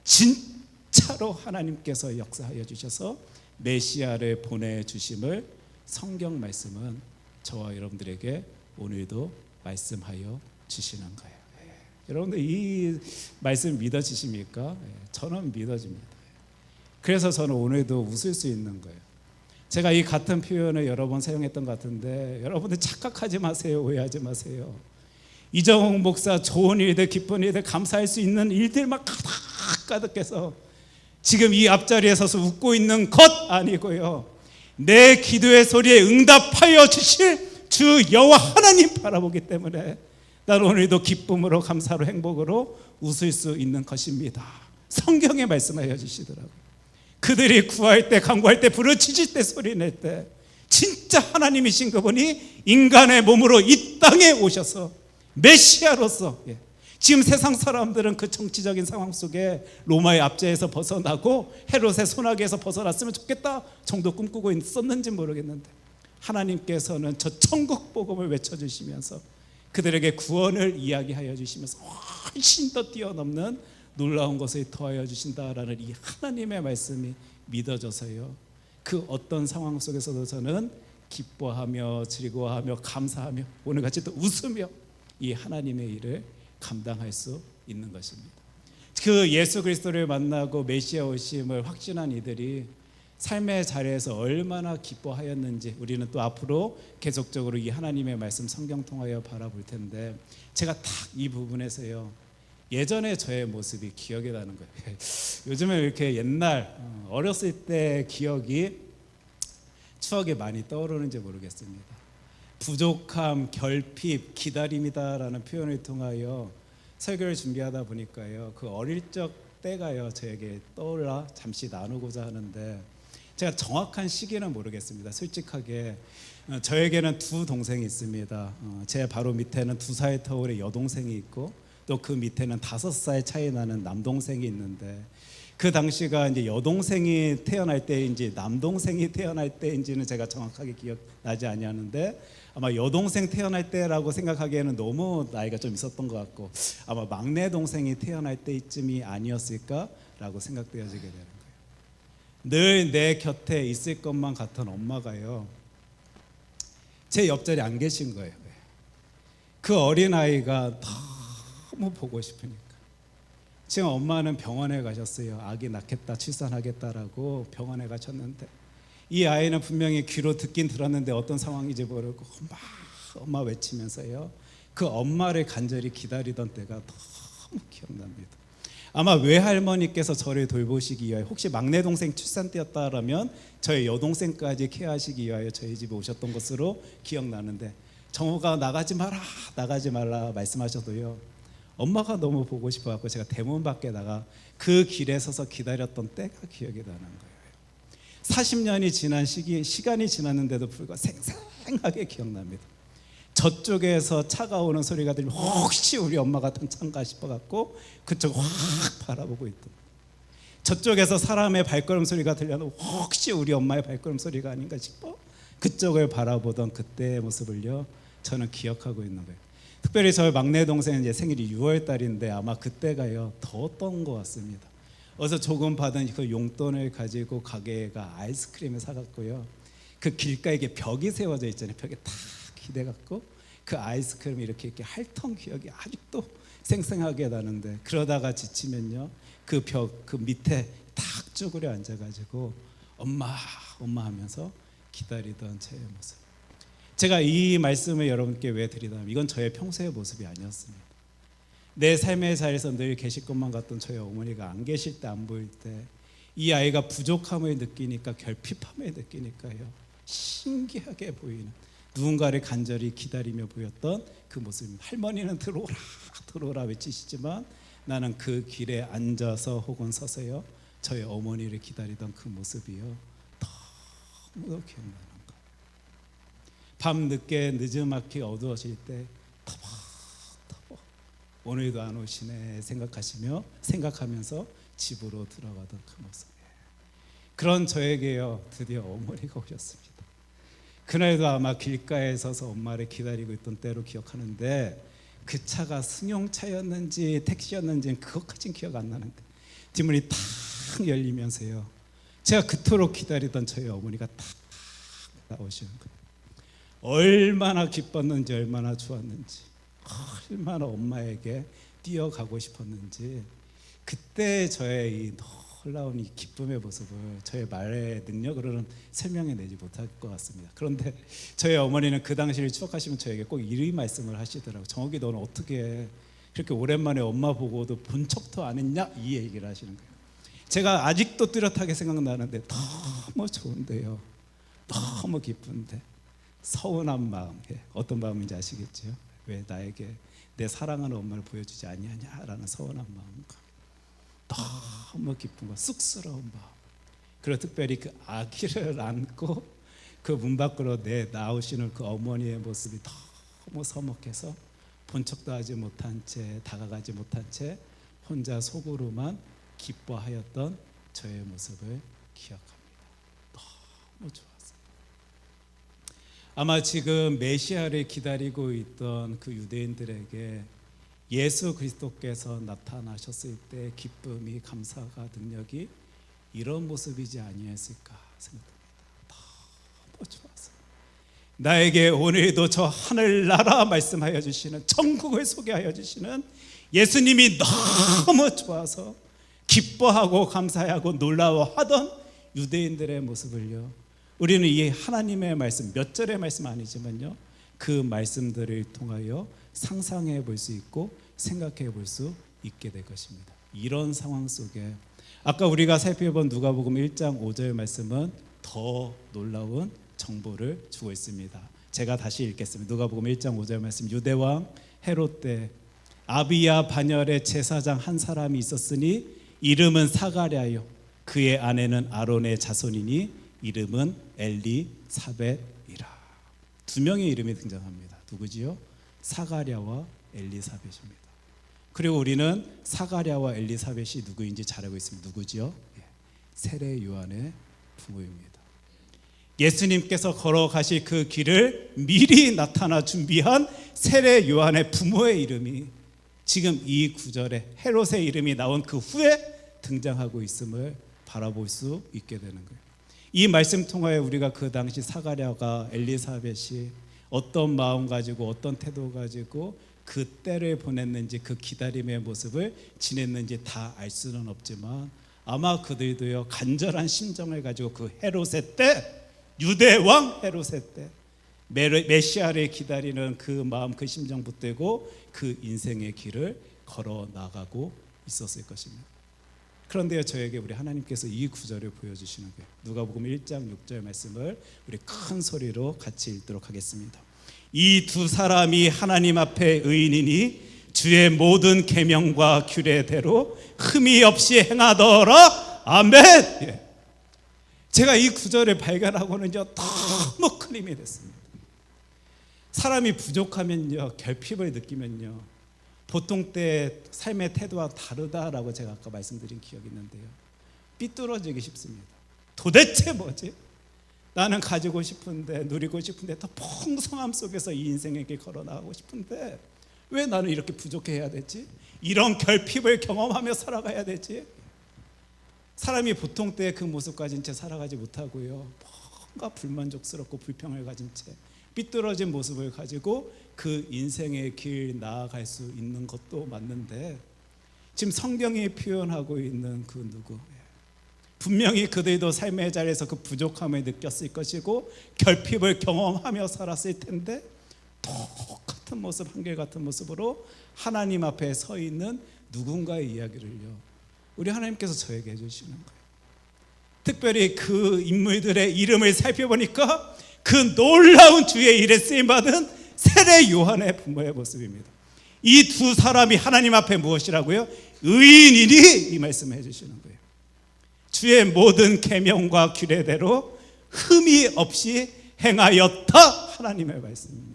진짜로 하나님께서 역사하여 주셔서 메시아를 보내주심을 성경 말씀은 저와 여러분들에게 오늘도 말씀하여 주시는 거예요. 여러분들 이 말씀 믿어지십니까? 저는 믿어집니다. 그래서 저는 오늘도 웃을 수 있는 거예요. 제가 이 같은 표현을 여러 번 사용했던 것 같은데, 여러분들 착각하지 마세요. 오해하지 마세요. 이정옥 목사 좋은 일들, 기쁜 일들, 감사할 수 있는 일들만 가득해서 지금 이 앞자리에 서서 웃고 있는 것 아니고요, 내 기도의 소리에 응답하여 주실 주 여호와 하나님 바라보기 때문에 나는 오늘도 기쁨으로, 감사로, 행복으로 웃을 수 있는 것입니다. 성경에 말씀하여 주시더라고요. 그들이 구할 때, 간구할 때, 부르짖을 때, 소리낼 때 진짜 하나님이신 그분이 인간의 몸으로 이 땅에 오셔서 메시아로서, 지금 세상 사람들은 그 정치적인 상황 속에 로마의 압제에서 벗어나고 헤롯의 손아귀에서 벗어났으면 좋겠다 정도 꿈꾸고 있었는지 모르겠는데, 하나님께서는 저 천국 복음을 외쳐주시면서 그들에게 구원을 이야기하여 주시면서 훨씬 더 뛰어넘는 놀라운 것을 더하여 주신다라는 이 하나님의 말씀이 믿어져서요, 그 어떤 상황 속에서도 저는 기뻐하며 즐거워하며 감사하며 오늘같이 또 웃으며 이 하나님의 일을 감당할 수 있는 것입니다. 그 예수 그리스도를 만나고 메시아 오심을 확신한 이들이 삶의 자리에서 얼마나 기뻐하였는지 우리는 또 앞으로 계속적으로 이 하나님의 말씀 성경 통하여 바라볼 텐데, 제가 딱 이 부분에서요, 예전에 저의 모습이 기억이 나는 거예요. 요즘에 이렇게 옛날 어렸을 때 기억이 추억이 많이 떠오르는지 모르겠습니다. 부족함, 결핍, 기다림이다라는 표현을 통하여 설교를 준비하다 보니까요, 그 어릴 적 때가요 저에게 떠올라 잠시 나누고자 하는데, 제가 정확한 시기는 모르겠습니다. 솔직하게 저에게는 두 동생이 있습니다. 제 바로 밑에는 2살 터울의 여동생이 있고, 또 그 밑에는 5살 차이 나는 남동생이 있는데, 그 당시가 이제 여동생이 태어날 때인지 남동생이 태어날 때인지는 제가 정확하게 기억나지 아니하는데, 아마 여동생 태어날 때라고 생각하기에는 너무 나이가 좀 있었던 것 같고, 아마 막내 동생이 태어날 때쯤이 아니었을까라고 생각되어지게 되는 거예요. 늘 내 곁에 있을 것만 같은 엄마가요, 제 옆자리에 안 계신 거예요. 그 어린아이가 너무 보고 싶으니까. 지금 엄마는 병원에 가셨어요. 아기 낳겠다, 출산하겠다라고 병원에 가셨는데, 이 아이는 분명히 귀로 듣긴 들었는데 어떤 상황인지 모르고 엄마 외치면서요, 그 엄마를 간절히 기다리던 때가 너무 기억납니다. 아마 외할머니께서 저를 돌보시기 위하여, 혹시 막내 동생 출산 때였다라면 저희 여동생까지 케어하시기 위하여 저희 집에 오셨던 것으로 기억나는데, 정우가 나가지 말라 말씀하셔도요, 엄마가 너무 보고 싶어갖고 제가 대문 밖에 나가 그 길에 서서 기다렸던 때가 기억이 나는 거예요. 40년이 지난 시간이 지났는데도 불구하고 생생하게 기억납니다. 저쪽에서 차가 오는 소리가 들리면 혹시 우리 엄마가 탄창가 싶어갖고 그쪽 확 바라보고 있던, 저쪽에서 사람의 발걸음 소리가 들려도 혹시 우리 엄마의 발걸음 소리가 아닌가 싶어 그쪽을 바라보던 그때의 모습을요 저는 기억하고 있는 거예요. 특별히 저희 막내 동생은 이제 생일이 6월 달인데 아마 그때가요 더웠던 것 같습니다. 어서 조금 받은 그 용돈을 가지고 가게가 아이스크림을 사갔고요, 그 길가에 벽이 세워져 있잖아요. 벽에 탁 기대갖고 그 아이스크림 이렇게 핥던 기억이 아직도 생생하게 나는데, 그러다가 지치면요 그 벽 그 밑에 탁 쭈그려 앉아가지고 엄마 하면서 기다리던 제 모습. 제가 이 말씀을 여러분께 왜 드리냐면, 이건 저의 평소의 모습이 아니었습니다. 내 삶의 자리에서 늘 계실 것만 같던 저희 어머니가 안 계실 때, 안 보일 때 이 아이가 부족함을 느끼니까, 결핍함을 느끼니까요 신기하게 보이는, 누군가를 간절히 기다리며 보였던 그 모습입니다. 할머니는 들어오라 외치시지만 나는 그 길에 앉아서 혹은 서서요 저희 어머니를 기다리던 그 모습이요 너무 기억나는 거예요. 밤 늦게 늦지막히 어두워질 때 터벅터벅 오늘도 안 오시네 생각하면서 집으로 들어가던 그 모습이에요. 그런 저에게요 드디어 어머니가 오셨습니다. 그날도 아마 길가에 서서 엄마를 기다리고 있던 때로 기억하는데, 그 차가 승용차였는지 택시였는지는 그것까진 기억 안 나는데 뒷문이 탁 열리면서요 제가 그토록 기다리던 저희 어머니가 탁 나오시는 거예요. 얼마나 기뻤는지, 얼마나 좋았는지, 얼마나 엄마에게 뛰어가고 싶었는지, 그때 저의 이 놀라운 이 기쁨의 모습을 저의 말의 능력으로는 설명해내지 못할 것 같습니다. 그런데 저희 어머니는 그 당시를 추억하시면 저에게 꼭 이 말씀을 하시더라고요. 정욱이, 너는 어떻게 그렇게 오랜만에 엄마 보고도 본 척도 안 했냐? 이 얘기를 하시는 거예요. 제가 아직도 뚜렷하게 생각나는데 너무 좋은데요, 너무 기쁜데 서운한 마음, 어떤 마음인지 아시겠죠? 왜 나에게 내 사랑하는 엄마를 보여주지 아니하냐라는 서운한 마음과 너무 기쁜 거, 쑥스러운 마음, 그리고 특별히 그 아기를 안고 그 문 밖으로 나오시는 그 어머니의 모습이 너무 서먹해서 본 척도 하지 못한 채, 다가가지 못한 채 혼자 속으로만 기뻐하였던 저의 모습을 기억합니다. 너무 좋았어요. 아마 지금 메시아를 기다리고 있던 그 유대인들에게 예수 그리스도께서 나타나셨을 때 기쁨이, 감사가, 능력이 이런 모습이지 아니했을까 생각합니다. 너무 좋았어요. 나에게 오늘도 저 하늘나라 말씀하여 주시는, 천국을 소개하여 주시는 예수님이 너무 좋아서 기뻐하고 감사하고 놀라워하던 유대인들의 모습을요, 우리는 이 하나님의 말씀, 몇 절의 말씀 아니지만요 그 말씀들을 통하여 상상해 볼 수 있고 생각해 볼 수 있게 될 것입니다. 이런 상황 속에 아까 우리가 살펴본 누가복음 1장 5절 말씀은 더 놀라운 정보를 주고 있습니다. 제가 다시 읽겠습니다. 누가복음 1장 5절 말씀. 유대왕 헤롯 때 아비야 반열에 제사장 한 사람이 있었으니 이름은 사가랴요 그의 아내는 아론의 자손이니 이름은 엘리사벳이라. 두 명의 이름이 등장합니다. 누구지요? 사가랴와 엘리사벳입니다. 그리고 우리는 사가랴와 엘리사벳이 누구인지 잘 알고 있습니다. 누구지요? 세례 요한의 부모입니다. 예수님께서 걸어가실 그 길을 미리 나타나 준비한 세례 요한의 부모의 이름이 지금 이 구절에 헤롯의 이름이 나온 그 후에 등장하고 있음을 바라볼 수 있게 되는 거예요. 이 말씀 통하여 우리가 그 당시 사가랴가 엘리사벳이 어떤 마음 가지고 어떤 태도 가지고 그 때를 보냈는지 그 기다림의 모습을 지냈는지 다 알 수는 없지만 아마 그들도요 간절한 심정을 가지고 그 헤롯의 때 유대 왕 헤롯의 때 메시아를 기다리는 그 마음 그 심정 붙들고 그 인생의 길을 걸어 나가고 있었을 것입니다. 그런데요 저에게 우리 하나님께서 이 구절을 보여주시는 거예요. 누가복음 1장 6절 말씀을 우리 큰 소리로 같이 읽도록 하겠습니다. 이 두 사람이 하나님 앞에 의인이니 주의 모든 계명과 규례대로 흠이 없이 행하더라. 아멘. 제가 이 구절을 발견하고는요 너무 큰 힘이 됐습니다. 사람이 부족하면요 결핍을 느끼면요 보통 때 삶의 태도와 다르다라고 제가 아까 말씀드린 기억이 있는데요 삐뚤어지기 쉽습니다. 도대체 뭐지? 나는 가지고 싶은데 누리고 싶은데 더 풍성함 속에서 이 인생의 길 걸어나가고 싶은데 왜 나는 이렇게 부족해야 되지? 이런 결핍을 경험하며 살아가야 되지? 사람이 보통 때의 그 모습 가진 채 살아가지 못하고요 뭔가 불만족스럽고 불평을 가진 채 삐뚤어진 모습을 가지고 그 인생의 길 나아갈 수 있는 것도 맞는데 지금 성경이 표현하고 있는 그 누구 분명히 그들도 삶의 자리에서 그 부족함을 느꼈을 것이고 결핍을 경험하며 살았을 텐데 똑같은 모습 한결같은 모습으로 하나님 앞에 서 있는 누군가의 이야기를요 우리 하나님께서 저에게 해주시는 거예요. 특별히 그 인물들의 이름을 살펴보니까 그 놀라운 주의 일에 쓰임받은 세례 요한의 부모의 모습입니다. 이 두 사람이 하나님 앞에 무엇이라고요? 의인이니 이 말씀을 해주시는 거예요. 주의 모든 계명과 규례대로 흠이 없이 행하였다 하나님의 말씀입니다.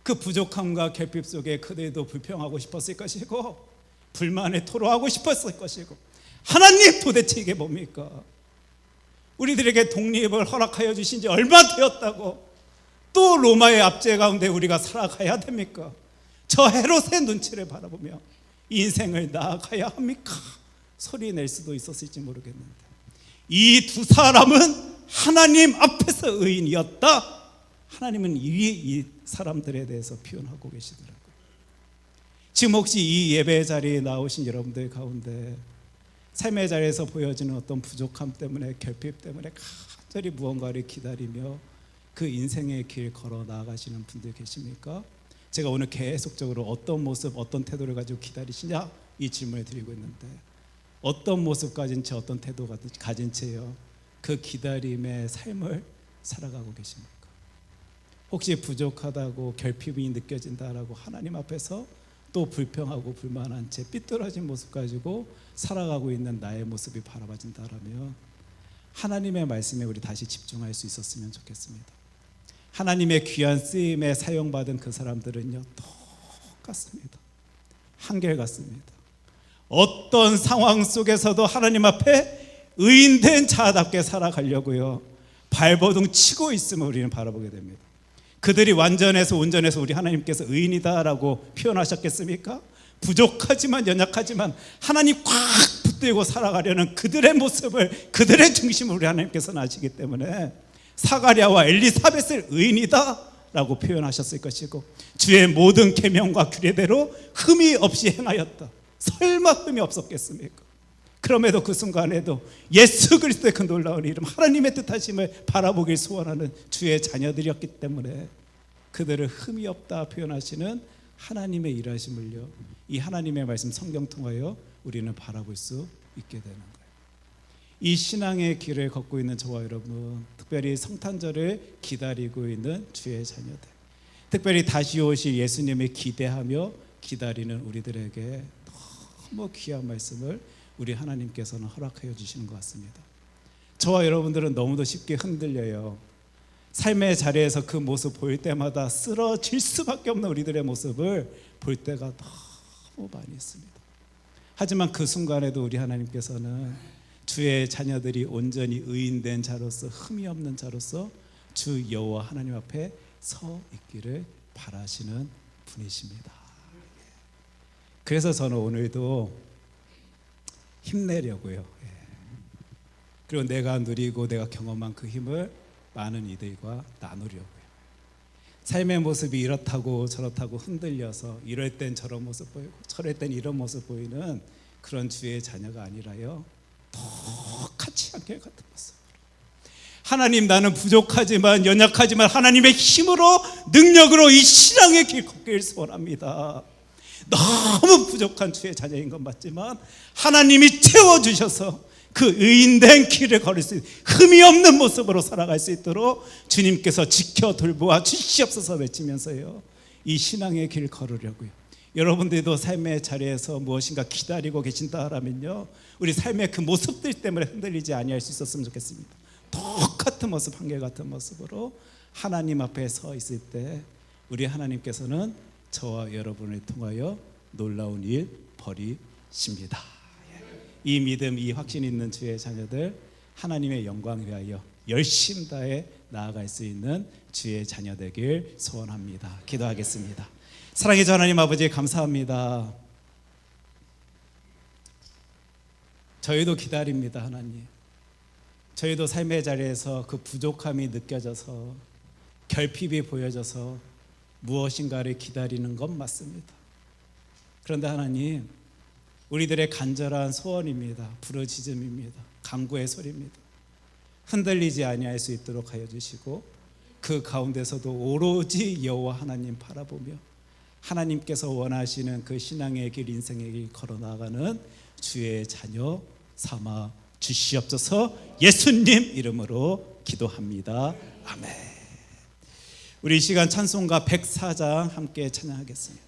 그 부족함과 결핍 속에 그들도 불평하고 싶었을 것이고 불만을 토로하고 싶었을 것이고 하나님 도대체 이게 뭡니까? 우리들에게 독립을 허락하여 주신 지 얼마 되었다고 또 로마의 압제 가운데 우리가 살아가야 됩니까? 저 헤롯의 눈치를 바라보며 인생을 나아가야 합니까? 소리 낼 수도 있었을지 모르겠는데 이 두 사람은 하나님 앞에서 의인이었다. 하나님은 이 사람들에 대해서 표현하고 계시더라고요. 지금 혹시 이 예배 자리에 나오신 여러분들 가운데 삶의 자리에서 보여지는 어떤 부족함 때문에 결핍 때문에 간절히 무언가를 기다리며 그 인생의 길 걸어 나아가시는 분들 계십니까? 제가 오늘 계속적으로 어떤 모습 어떤 태도를 가지고 기다리시냐 이 질문을 드리고 있는데 어떤 모습 가진 채 어떤 태도 가진 채요 그 기다림의 삶을 살아가고 계십니까? 혹시 부족하다고 결핍이 느껴진다라고 하나님 앞에서 또 불평하고 불만한 채 삐뚤어진 모습 가지고 살아가고 있는 나의 모습이 바라봐진다라면 하나님의 말씀에 우리 다시 집중할 수 있었으면 좋겠습니다. 하나님의 귀한 쓰임에 사용받은 그 사람들은요 똑같습니다. 한결같습니다. 어떤 상황 속에서도 하나님 앞에 의인된 자답게 살아가려고요 발버둥 치고 있음을 우리는 바라보게 됩니다. 그들이 완전해서 온전해서 우리 하나님께서 의인이다라고 표현하셨겠습니까? 부족하지만 연약하지만 하나님 꽉 붙들고 살아가려는 그들의 모습을 그들의 중심을 우리 하나님께서는 아시기 때문에 사가랴와 엘리사벳을 의인이다라고 표현하셨을 것이고 주의 모든 계명과 규례대로 흠이 없이 행하였다. 설마 흠이 없었겠습니까? 그럼에도 그 순간에도 예수 그리스도의 그 놀라운 이름 하나님의 뜻하심을 바라보길 소원하는 주의 자녀들이었기 때문에 그들을 흠이 없다 표현하시는 하나님의 일하심을요 이 하나님의 말씀 성경 통하여 우리는 바라볼 수 있게 되는 거예요. 이 신앙의 길을 걷고 있는 저와 여러분, 특별히 성탄절을 기다리고 있는 주의 자녀들, 특별히 다시 오실 예수님을 기대하며 기다리는 우리들에게 너무 귀한 말씀을 우리 하나님께서는 허락하여 주시는 것 같습니다. 저와 여러분들은 너무도 쉽게 흔들려요. 삶의 자리에서 그 모습 보일 때마다 쓰러질 수밖에 없는 우리들의 모습을 볼 때가 너무 많이 있습니다. 하지만 그 순간에도 우리 하나님께서는 주의 자녀들이 온전히 의인된 자로서, 흠이 없는 자로서 주 여호와 하나님 앞에 서 있기를 바라시는 분이십니다. 그래서 저는 오늘도 힘내려고요. 그리고 내가 누리고 내가 경험한 그 힘을 많은 이들과 나누려고요. 삶의 모습이 이렇다고 저렇다고 흔들려서 이럴 땐 저런 모습 보이고 저럴 땐 이런 모습 보이는 그런 주의 자녀가 아니라요, 똑같이 한결같은 모습으로 하나님, 나는 부족하지만 연약하지만 하나님의 힘으로 능력으로 이 신앙의 길 걷기를 소원합니다. 너무 부족한 주의 자녀인 건 맞지만 하나님이 채워주셔서 그 의인된 길을 걸을 수 있는, 흠이 없는 모습으로 살아갈 수 있도록 주님께서 지켜 돌보아 주시옵소서 외치면서요, 이 신앙의 길 걸으려고요. 여러분들도 삶의 자리에서 무엇인가 기다리고 계신다라면요, 우리 삶의 그 모습들 때문에 흔들리지 아니할 수 있었으면 좋겠습니다. 똑같은 모습, 한결같은 모습으로 하나님 앞에 서 있을 때 우리 하나님께서는 저와 여러분을 통하여 놀라운 일 벌이십니다. 이 믿음, 이 확신 있는 주의 자녀들, 하나님의 영광 위하여 열심 다해 나아갈 수 있는 주의 자녀 되길 소원합니다. 기도하겠습니다. 사랑의 주 하나님 아버지, 감사합니다. 저희도 기다립니다. 하나님, 저희도 삶의 자리에서 그 부족함이 느껴져서, 결핍이 보여져서 무엇인가를 기다리는 건 맞습니다. 그런데 하나님, 우리들의 간절한 소원입니다. 부르짖음입니다. 간구의 소리입니다. 흔들리지 아니할 수 있도록 하여 주시고, 그 가운데서도 오로지 여호와 하나님 바라보며 하나님께서 원하시는 그 신앙의 길, 인생의 길 걸어 나가는 주의 자녀 삼아 주시옵소서. 예수님 이름으로 기도합니다. 아멘. 우리 이 시간 찬송가 104장 함께 찬양하겠습니다.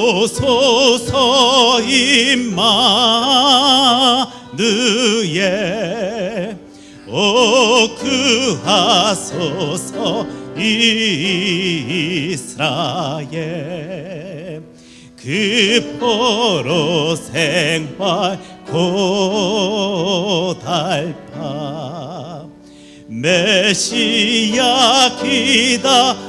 고도소서 임마누엘, 구하소서 이스라엘. 그 포로 생활 고달파, 메시아 기다립니다.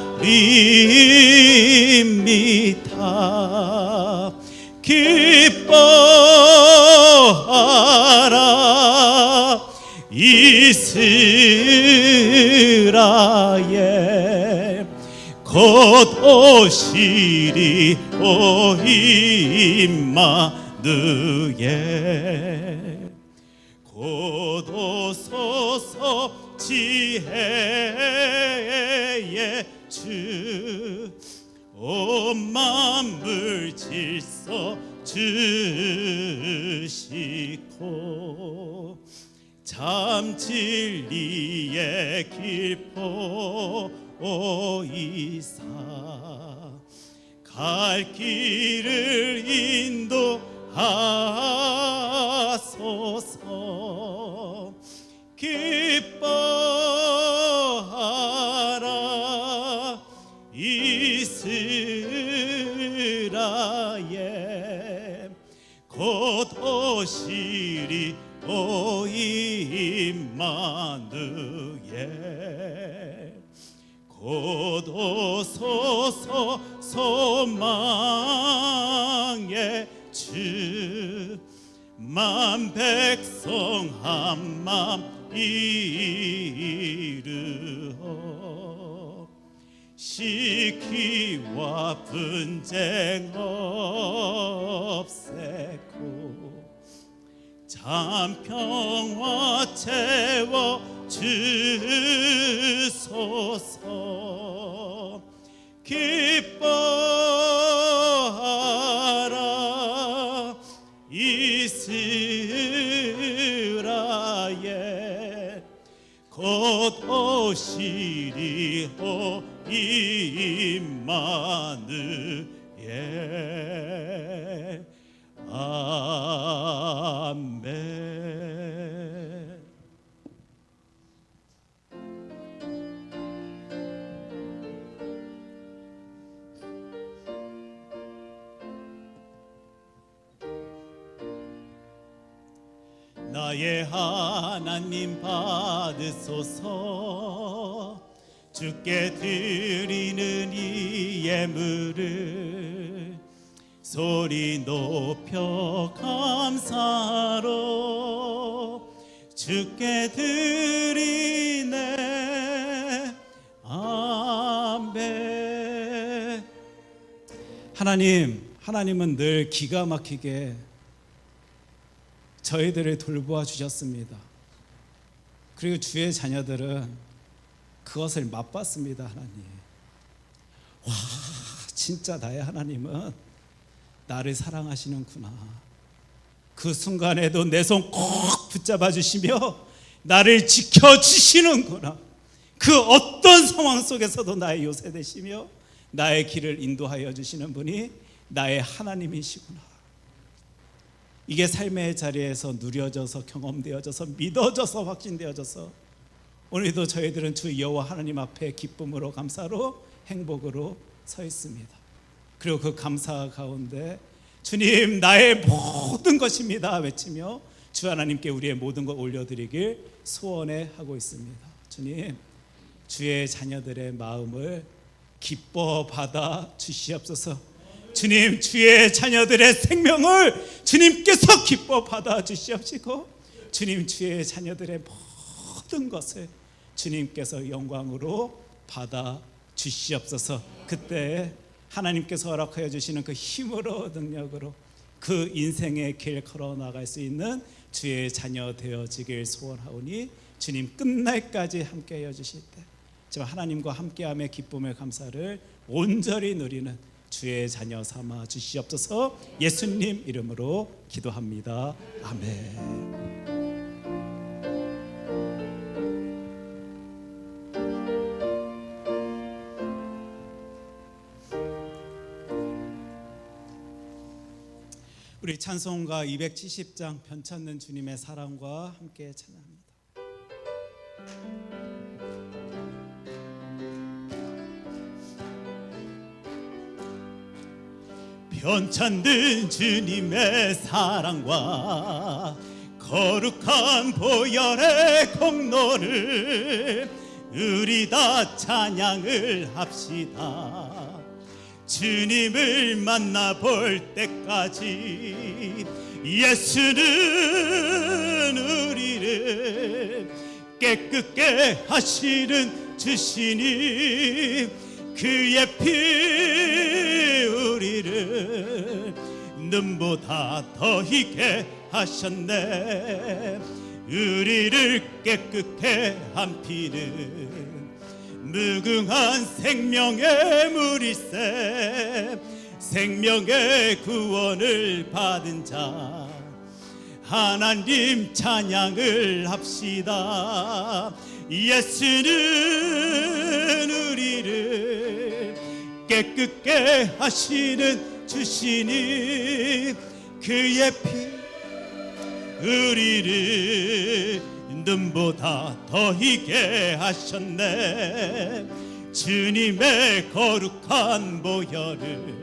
기뻐하라 이스라엘, 곧 오시리 오 임마누엘. 곧 오소서 지혜의 주, 온 만물 질서 주시고, 참 진리의 길 보이사 갈 길을 인도하소서. 기뻐하라 이스라엘, 곧 오시리 오 임마누엘. 곧 오소서 소망의 주, 만 백성 한맘 이르어. 시기와 분쟁 없애고 참 평화 채워 주소서. 기뻐하라 이스라엘 곧 오시리오 임마누엘 아멘. 나의 하나님 받으소서 주께 드리는 이 예물을 소리 높여 감사로 주께 드리네 아멘. 하나님은 늘 기가 막히게 저희들을 돌보아 주셨습니다. 그리고 주의 자녀들은 그것을 맛봤습니다. 하나님, 와, 진짜 나의 하나님은 나를 사랑하시는구나. 그 순간에도 내 손 꼭 붙잡아 주시며 나를 지켜주시는구나. 그 어떤 상황 속에서도 나의 요새 되시며 나의 길을 인도하여 주시는 분이 나의 하나님이시구나. 이게 삶의 자리에서 누려져서 경험되어져서 믿어져서 확신되어져서 오늘도 저희들은 주 여호와 하나님 앞에 기쁨으로 감사로 행복으로 서 있습니다. 그리고 그 감사 가운데 주님 나의 모든 것입니다 외치며 주 하나님께 우리의 모든 것 올려드리길 소원해 하고 있습니다. 주님, 주의 자녀들의 마음을 기뻐 받아 주시옵소서. 주님, 주의 자녀들의 생명을 주님께서 기뻐 받아 주시옵시고 주님, 주의 자녀들의 모든 것을 주님께서 영광으로 받아 주시옵소서. 그때 하나님께서 허락하여 주시는 그 힘으로 능력으로 그 인생의 길 걸어 나갈 수 있는 주의 자녀 되어지길 소원하오니 주님 끝날까지 함께하여 주실 때 지금 하나님과 함께함의 기쁨의 감사를 온전히 누리는 주의 자녀 삼아 주시옵소서. 예수님 이름으로 기도합니다. 아멘. 우리 찬송가 270장 변찮는 주님의 사랑과 함께 찬양합니다. 변찮는 주님의 사랑과 거룩한 보혈의 공로를 우리 다 찬양을 합시다. 주님을 만나볼 때까지 예수는 우리를 깨끗게 하시는 주시니 그의 피 우리를 눈보다 더 희게 하셨네. 우리를 깨끗게 한 피는 무궁한 생명의 물일세. 생명의 구원을 받은 자 하나님 찬양을 합시다. 예수는 우리를 깨끗게 하시는 주시니 그의 피 우리를 눈보다 더 희게 하셨네. 주님의 거룩한 보혈을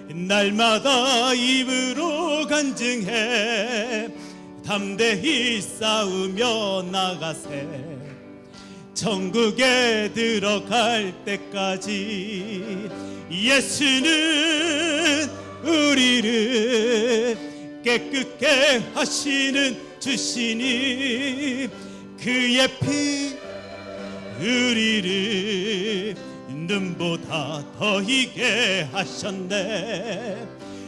날마다 입으로 간증해 담대히 싸우며 나가세. 천국에 들어갈 때까지 예수는 우리를 깨끗게 하시는 주시니 그의 피 우리를 눈보다 더 희게 하셨네.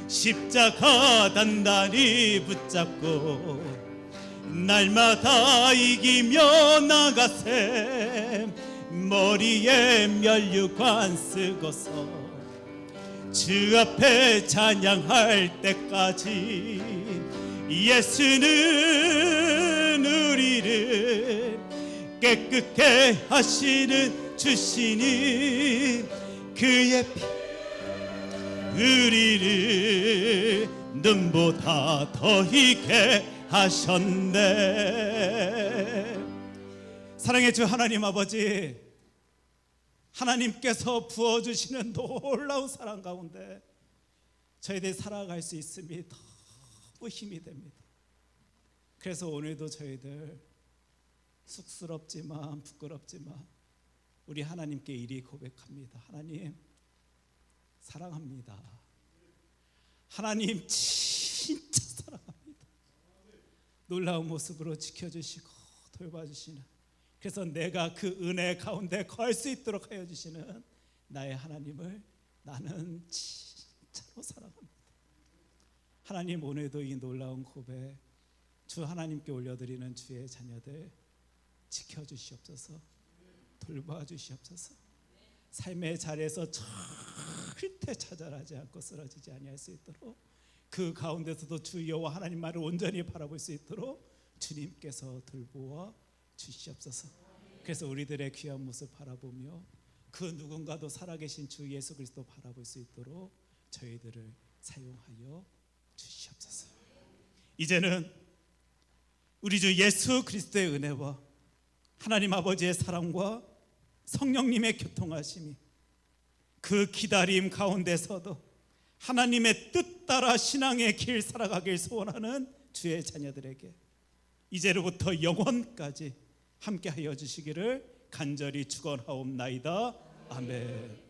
십자가 단단히 붙잡고 날마다 이기며 나가세. 머리에 면류관 쓰고서 주 앞에 찬양할 때까지 예수는 우리를 깨끗게 하시는 주시니 그의 피 우리를 눈보다 더 희게 하셨네. 사랑의 주 하나님 아버지, 하나님께서 부어주시는 놀라운 사랑 가운데 저희들이 살아갈 수 있음이 너무 힘이 됩니다. 그래서 오늘도 저희들 쑥스럽지만 부끄럽지만 우리 하나님께 이리 고백합니다. 하나님 사랑합니다. 하나님 진짜 사랑합니다. 놀라운 모습으로 지켜주시고 돌봐주시는, 그래서 내가 그 은혜 가운데 거할 수 있도록 하여 주시는 나의 하나님을 나는 진짜로 사랑합니다. 하나님, 오늘도 이 놀라운 고백 주 하나님께 올려드리는 주의 자녀들 지켜주시옵소서, 돌봐주시옵소서. 삶의 자리에서 절대 좌절하지 않고 쓰러지지 아니할 수 있도록, 그 가운데서도 주 여호와 하나님만을 온전히 바라볼 수 있도록 주님께서 돌보아 주시옵소서. 그래서 우리들의 귀한 모습 바라보며 그 누군가도 살아계신 주 예수 그리스도 바라볼 수 있도록 저희들을 사용하여 주시옵소서. 이제는 우리 주 예수 그리스도의 은혜와 하나님 아버지의 사랑과 성령님의 교통하심이, 그 기다림 가운데서도 하나님의 뜻 따라 신앙의 길 살아가길 소원하는 주의 자녀들에게 이제로부터 영원까지 함께하여 주시기를 간절히 축원하옵나이다. 아멘.